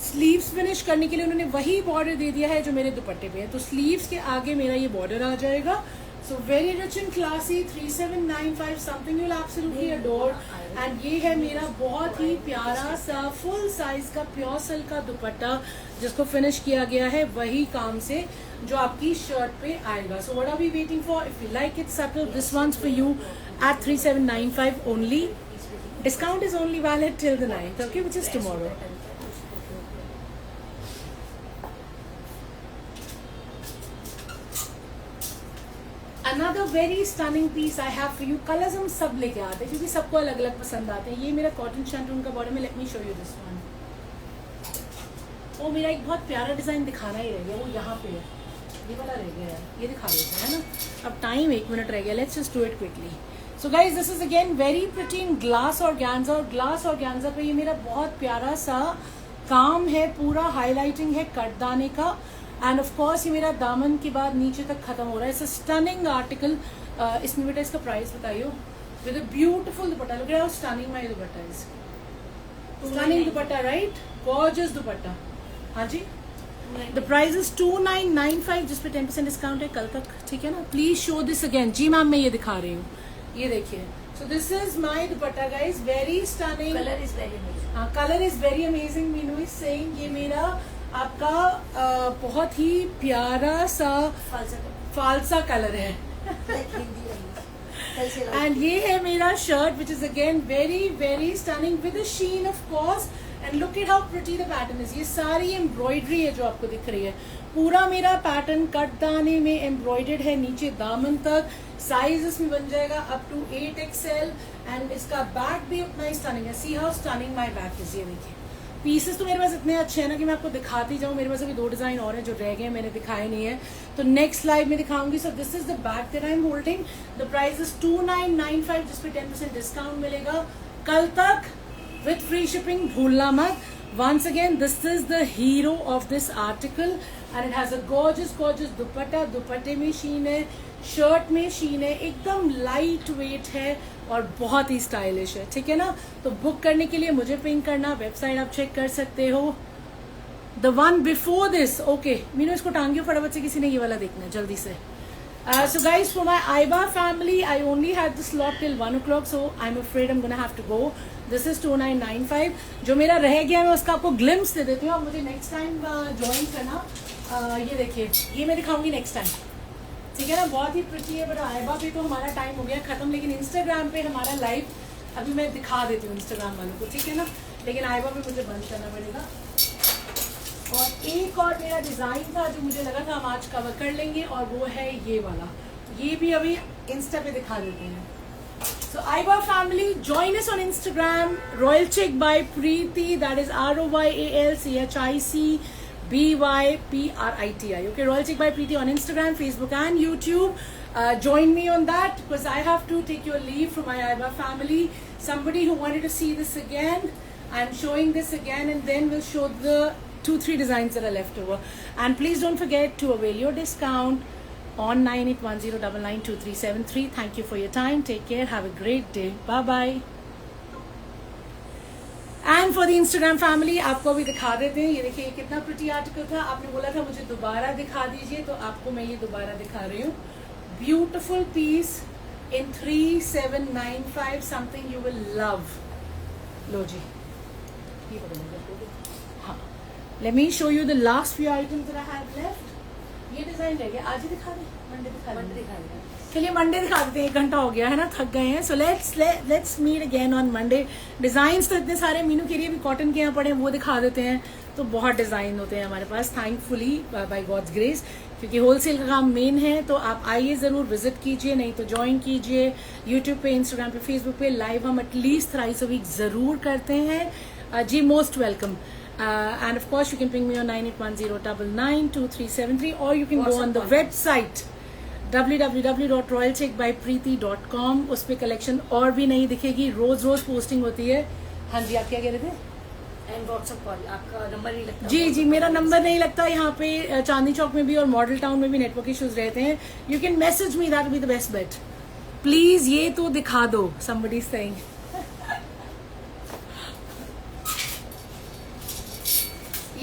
स्लीव्स फिनिश करने के लिए उन्होंने वही बॉर्डर दे दिया है जो मेरे दुपट्टे पे है. तो स्लीव्स के आगे मेरा ये बॉर्डर आ जाएगा. So very rich and classy. 3795 something you will absolutely adore. And ये है मेरा बहुत ही प्यारा सा फुल साइज का प्योर सिल्क का दुपट्टा जिसको फिनिश किया गया है वही काम से जो आपकी शर्ट पे आएगा. So what are we waiting for? If you like it subtle, this once for you at 3795 only. Discount is only valid till the 9th, okay, which is tomorrow. Another very stunning piece I have for you. Colours हम सब लेके आते हैं क्योंकि सबको अलग अलग पसंद आते हैं. ये मेरा कॉटन शैंटून का बॉर्डर में. Late me show you this one. वो मेरा एक बहुत प्यारा डिजाइन दिखाना ही रह गया, वो यहाँ पे है, ये वाला रह गया है, ये दिखा देते हैं ना. अब टाइम 1 मिनट रह गया. Let's just do it quickly. So guys this is again very pretty in glass organza. और ग्लास ऑर्गेन्जा पे ये मेरा बहुत प्यारा सा काम है, पूरा हाईलाइटिंग है कटदाने का. एंड ऑफ कोर्स ये मेरा दामन के बाद नीचे तक खत्म हो रहा है. It's a stunning article. इसमें बेटा इसका प्राइस बताइए. With a beautiful dupatta. Look at how stunning my dupatta is. Stunning dupatta, right? Gorgeous दुपट्टा. हाँ जी. द प्राइस इज 2995 जिस पे 10% डिस्काउंट है कल तक, ठीक है ना. Please show this again. जी मैम, मैं ये दिखा रही हूँ, ये देखिए. So this is my dupatta guys. Very stunning. Colour is very amazing. हाँ, colour is very amazing. Meenu is saying ये मेरा आपका बहुत ही प्यारा सा फालसा कलर है. एंड ये है मेरा shirt which is again very very stunning with a sheen of course. And look at how pretty the pattern is. ये सारी एम्ब्रॉयडरी है जो आपको दिख रही है. पूरा मेरा पैटर्न कटदाने में एम्ब्रॉयडर्ड है नीचे दामन तक. साइज इसमें बन जाएगा अप टू 8XL. एंड इसका बैक भी उतना ही स्टनिंग है. सी how stunning my back is. ये देखिए, पीसेस तो मेरे पास इतने अच्छे हैं ना कि मैं आपको दिखाती जाऊँ. मेरे पास अभी 2 डिजाइन और हैं जो रह गए हैं, मैंने दिखाए नहीं है, तो नेक्स्ट लाइव में दिखाऊंगी. सो this is the back that I am holding. The price is 2995 जिस पे 10% डिस्काउंट मिलेगा कल तक विथ फ्री शिपिंग. भूलना मत. Once again this is the hero of this article and it has a gorgeous gorgeous dupatta. दुपट्टे में शीन है, शर्ट में शीन है, एकदम लाइट वेट है और बहुत ही स्टाइलिश है, ठीक है ना. तो बुक करने के लिए मुझे पिंक करना, वेबसाइट आप चेक कर सकते हो. The one before this. Okay Meenu, इसको टांगियो फटाफट से, किसी ने ये वाला देखना है जल्दी से. So guys, for my Aiba family I only had the slot till 1 o'clock, so I am afraid I am gonna have to go. This is 2995. जो मेरा रह गया मैं उसका आपको ग्लिम्स दे देती हूँ. आप मुझे नेक्स्ट टाइम ज्वाइन करना. ये देखिए, ये मैं दिखाऊंगी नेक्स्ट टाइम, ठीक है ना. बहुत ही प्रिटी है. बट आइबा पे तो हमारा टाइम हो गया खत्म. लेकिन इंस्टाग्राम पे हमारा लाइव अभी मैं दिखा देती हूँ इंस्टाग्राम वालों को, ठीक है ना. लेकिन आइबा पे मुझे बंद करना पड़ेगा. और एक और मेरा डिजाइन था जो मुझे लगा था हम आज कवर कर लेंगे, और वो है ये वाला. ये भी अभी इंस्टा पे दिखा देते हैं. So Aiba family, join us on Instagram. Royal Chic by Preeti, that is ROYALCHIC BYPRITI. Okay, Royal Chick by Preeti on Instagram, Facebook and YouTube. Join me on that because I have to take your leave from my Aiba family. Somebody who wanted to see this again, I'm showing this again, and then we'll show the 2-3 designs that are left over. And please don't forget to avail your discount on 9810992373. Thank you for your time. Take care. Have a great day. Bye bye. And for the Instagram family आपको भी दिखा देते हैं. ये देखिए, ये कितना pretty article था. आपने बोला था मुझे दोबारा दिखा दीजिए, तो आपको मैं ये दोबारा दिखा रही हूँ. Beautiful piece in 3795. Something you will love. लो जी, ये हाँ. Let me show you the last few items that I have left. ये डिजाइन रह गया, आज ही दिखा दें, मंडे दिखा दें. चलिए मंडे दिखा देते हैं, 1 घंटा हो गया है ना, थक गए हैं. So let's meet again on Monday. Design तो इतने सारे. मीनू के लिए भी कॉटन के यहाँ पड़े हैं, वो दिखा देते हैं. तो बहुत डिजाइन होते हैं हमारे पास, थैंकफुली, बाय गॉड्स ग्रेस. क्योंकि होलसेल का काम मेन है. तो आप आइए, जरूर विजिट कीजिए, नहीं तो ज्वाइन कीजिए. यूट्यूब पे, इंस्टाग्राम पे, फेसबुक पे लाइव हम एटलीस्ट थ्राइस अ वीक जरूर करते हैं. जी, most welcome. And of course you can ping me on 9810992373, or you can go on the website www.royalchickbypreeti.com. उस पे कलेक्शन और भी नहीं दिखेगी, रोज रोज पोस्टिंग होती है. हाँ जी, आप क्या कह रहे थे? एंड व्हाट्सएप कॉल, आपका नंबर नहीं लगता? जी जी, मेरा नंबर नहीं लगता यहाँ पे। चांदनी चौक में भी और मॉडल टाउन में भी नेटवर्क इश्यूज रहते हैं। You can message me, that will be the best bet. Please ये तो दिखा दो, somebody is saying।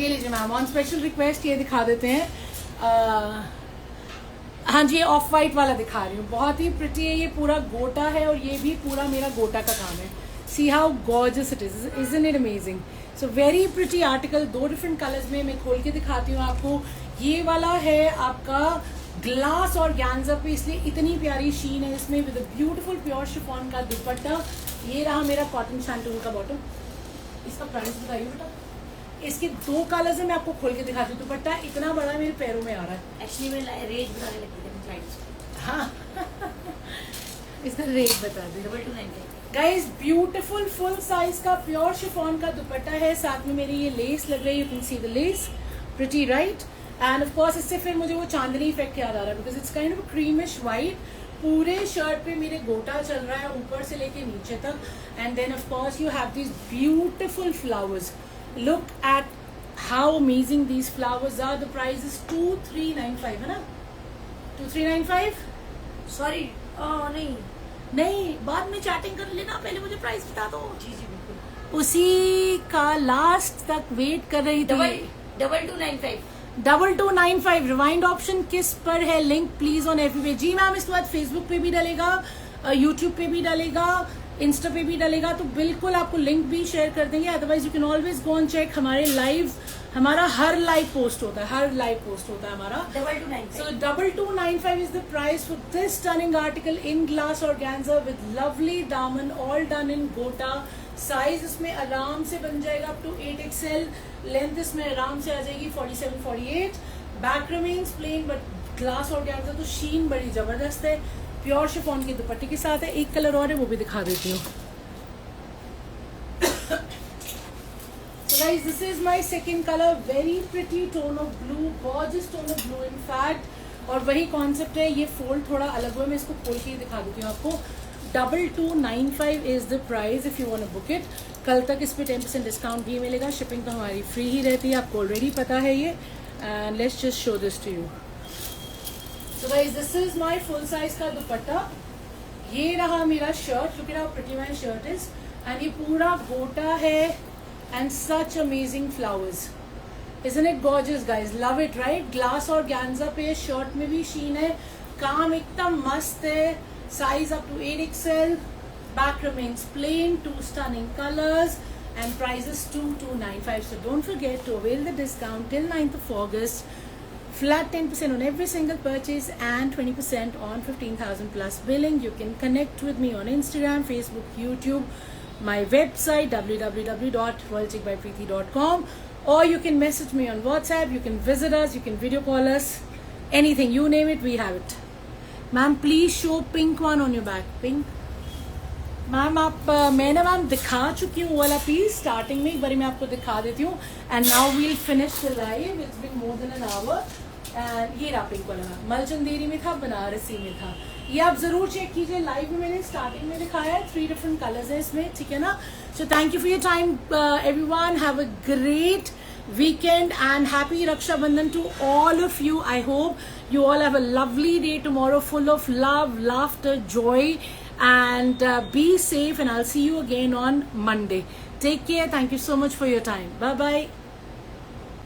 ये लीजिए मैम, ऑन स्पेशल रिक्वेस्ट ये दिखा देते हैं। हाँ जी, ऑफ वाइट वाला दिखा रही हूँ, बहुत ही प्रिटी है। ये पूरा गोटा है और ये भी पूरा मेरा गोटा का काम है। See how gorgeous it is, isn't it amazing? So very pretty article, 2 different colours में। मैं खोल के दिखाती हूँ आपको। ये वाला है आपका ग्लास और गैंजा पे, इसलिए इतनी प्यारी शीन है इसमें, विद ब्यूटीफुल प्योर शिफॉन का दुपट्टा। ये रहा मेरा कॉटन शैंटून का बॉटम। इसका प्राइस बताइए बेटा। इसके 2 कलर्स है, मैं आपको खोल के दिखाती हूँ। दुपट्टा इतना बड़ा मेरे पैरों में आ रहा है। एक्चुअली मैं रेट बनाने लगी थी फ्लाइट। हाँ इसका रेट बता दें। 2295। गाइस, ब्यूटीफुल फुल साइज का प्योर शिफॉन का दुपट्टा है, साथ में मेरी ये लेस लग रही है। You can see the less, pretty right. And of course इससे फिर मुझे वो चांदनी इफेक्ट याद आ रहा है, because it's kind of creamish white. पूरे शर्ट पे मेरे गोटा चल रहा है ऊपर से लेके नीचे तक। And then of course you have this beautiful flowers. Look at how amazing these flowers are. The price is 2395 है ना? 2395? सॉरी, नहीं नहीं, बाद में चैटिंग कर लेना, पहले मुझे प्राइस बता दो। जी जी बिल्कुल। उसी का लास्ट तक वेट कर रही थी। 2295। 2295। रिवाइंड ऑप्शन किस पर है? Link please on every way. जी मैम, इसके बाद फेसबुक पे भी डलेगा, यूट्यूब पे भी डलेगा, इंस्टा पे भी डलेगा, तो बिल्कुल आपको लिंक भी शेयर कर देंगे। Otherwise you can always go and check हमारे लाइव, हमारा हर लाइव पोस्ट होता है, हर लाइव पोस्ट होता है हमारा। 2295। So 2295 is the price for this stunning article in glass organza with lovely daman, all done in gota। Size इसमें आराम से बन जाएगा अप टू 8XL। लेंथ इसमें आराम से आ जाएगी 47-48। Back remains plain, but glass organza तो शीन बड़ी जबरदस्त है। प्योर शिफॉन के दुपट्टे के साथ है। एक कलर और है, वो भी दिखा देती हूँ। So guys, this is my second color, very pretty tone of blue, gorgeous tone of blue in fact। और वही कॉन्सेप्ट है, ये फोल्ड थोड़ा अलग हुआ है, मैं इसको खोल के दिखा देती हूँ आपको। 2295 is the price if you want to book it. कल तक इस पे 10% डिस्काउंट भी मिलेगा। शिपिंग तो हमारी फ्री ही रहती है, आपको ऑलरेडी पता है ये। And let's just show this to you. So guys, this is my full size का दुपट्टा। ये रहा मेरा shirt, look at how pretty my shirt is। and ये पूरा गोटा है and such amazing flowers। Isn't it gorgeous guys? Love it right? Glass और गैंजा पे शर्ट में भी शीन है, काम एकदम मस्त है। Size up to 8XL। Back remains plain, 2 stunning colors and price is 2295। So don't forget to avail the discount till 9th of August। Flat 10% on every single purchase and 20% on 15,000 plus billing। You can connect with me on Instagram, Facebook, YouTube, my website www.royalchickbypreeti.com, or you can message me on WhatsApp, you can visit us, you can video call us, anything, you name it, we have it। Ma'am, please show pink one on your back, pink। Ma'am आप मैंने ma'am दिखा चुकी हूँ वाला piece starting में, एक बार मैं आपको दिखा देती हूँ। And now we'll finish the live, it's been more than an hour. And ये रहा पिंक वाला, मलचंदेरी में था, बनारसी में था। ये आप जरूर चेक कीजिए, लाइव में मैंने स्टार्टिंग में दिखाया है। 3 डिफरेंट कलर्स है इसमें, ठीक है ना? So thank you for your time everyone, have a great weekend and happy Raksha Bandhan to all of you। I hope you all have a lovely day tomorrow, full of love, laughter, joy, and be safe, and I'll see you again on Monday। Take care. Thank you so much for your time. Bye bye।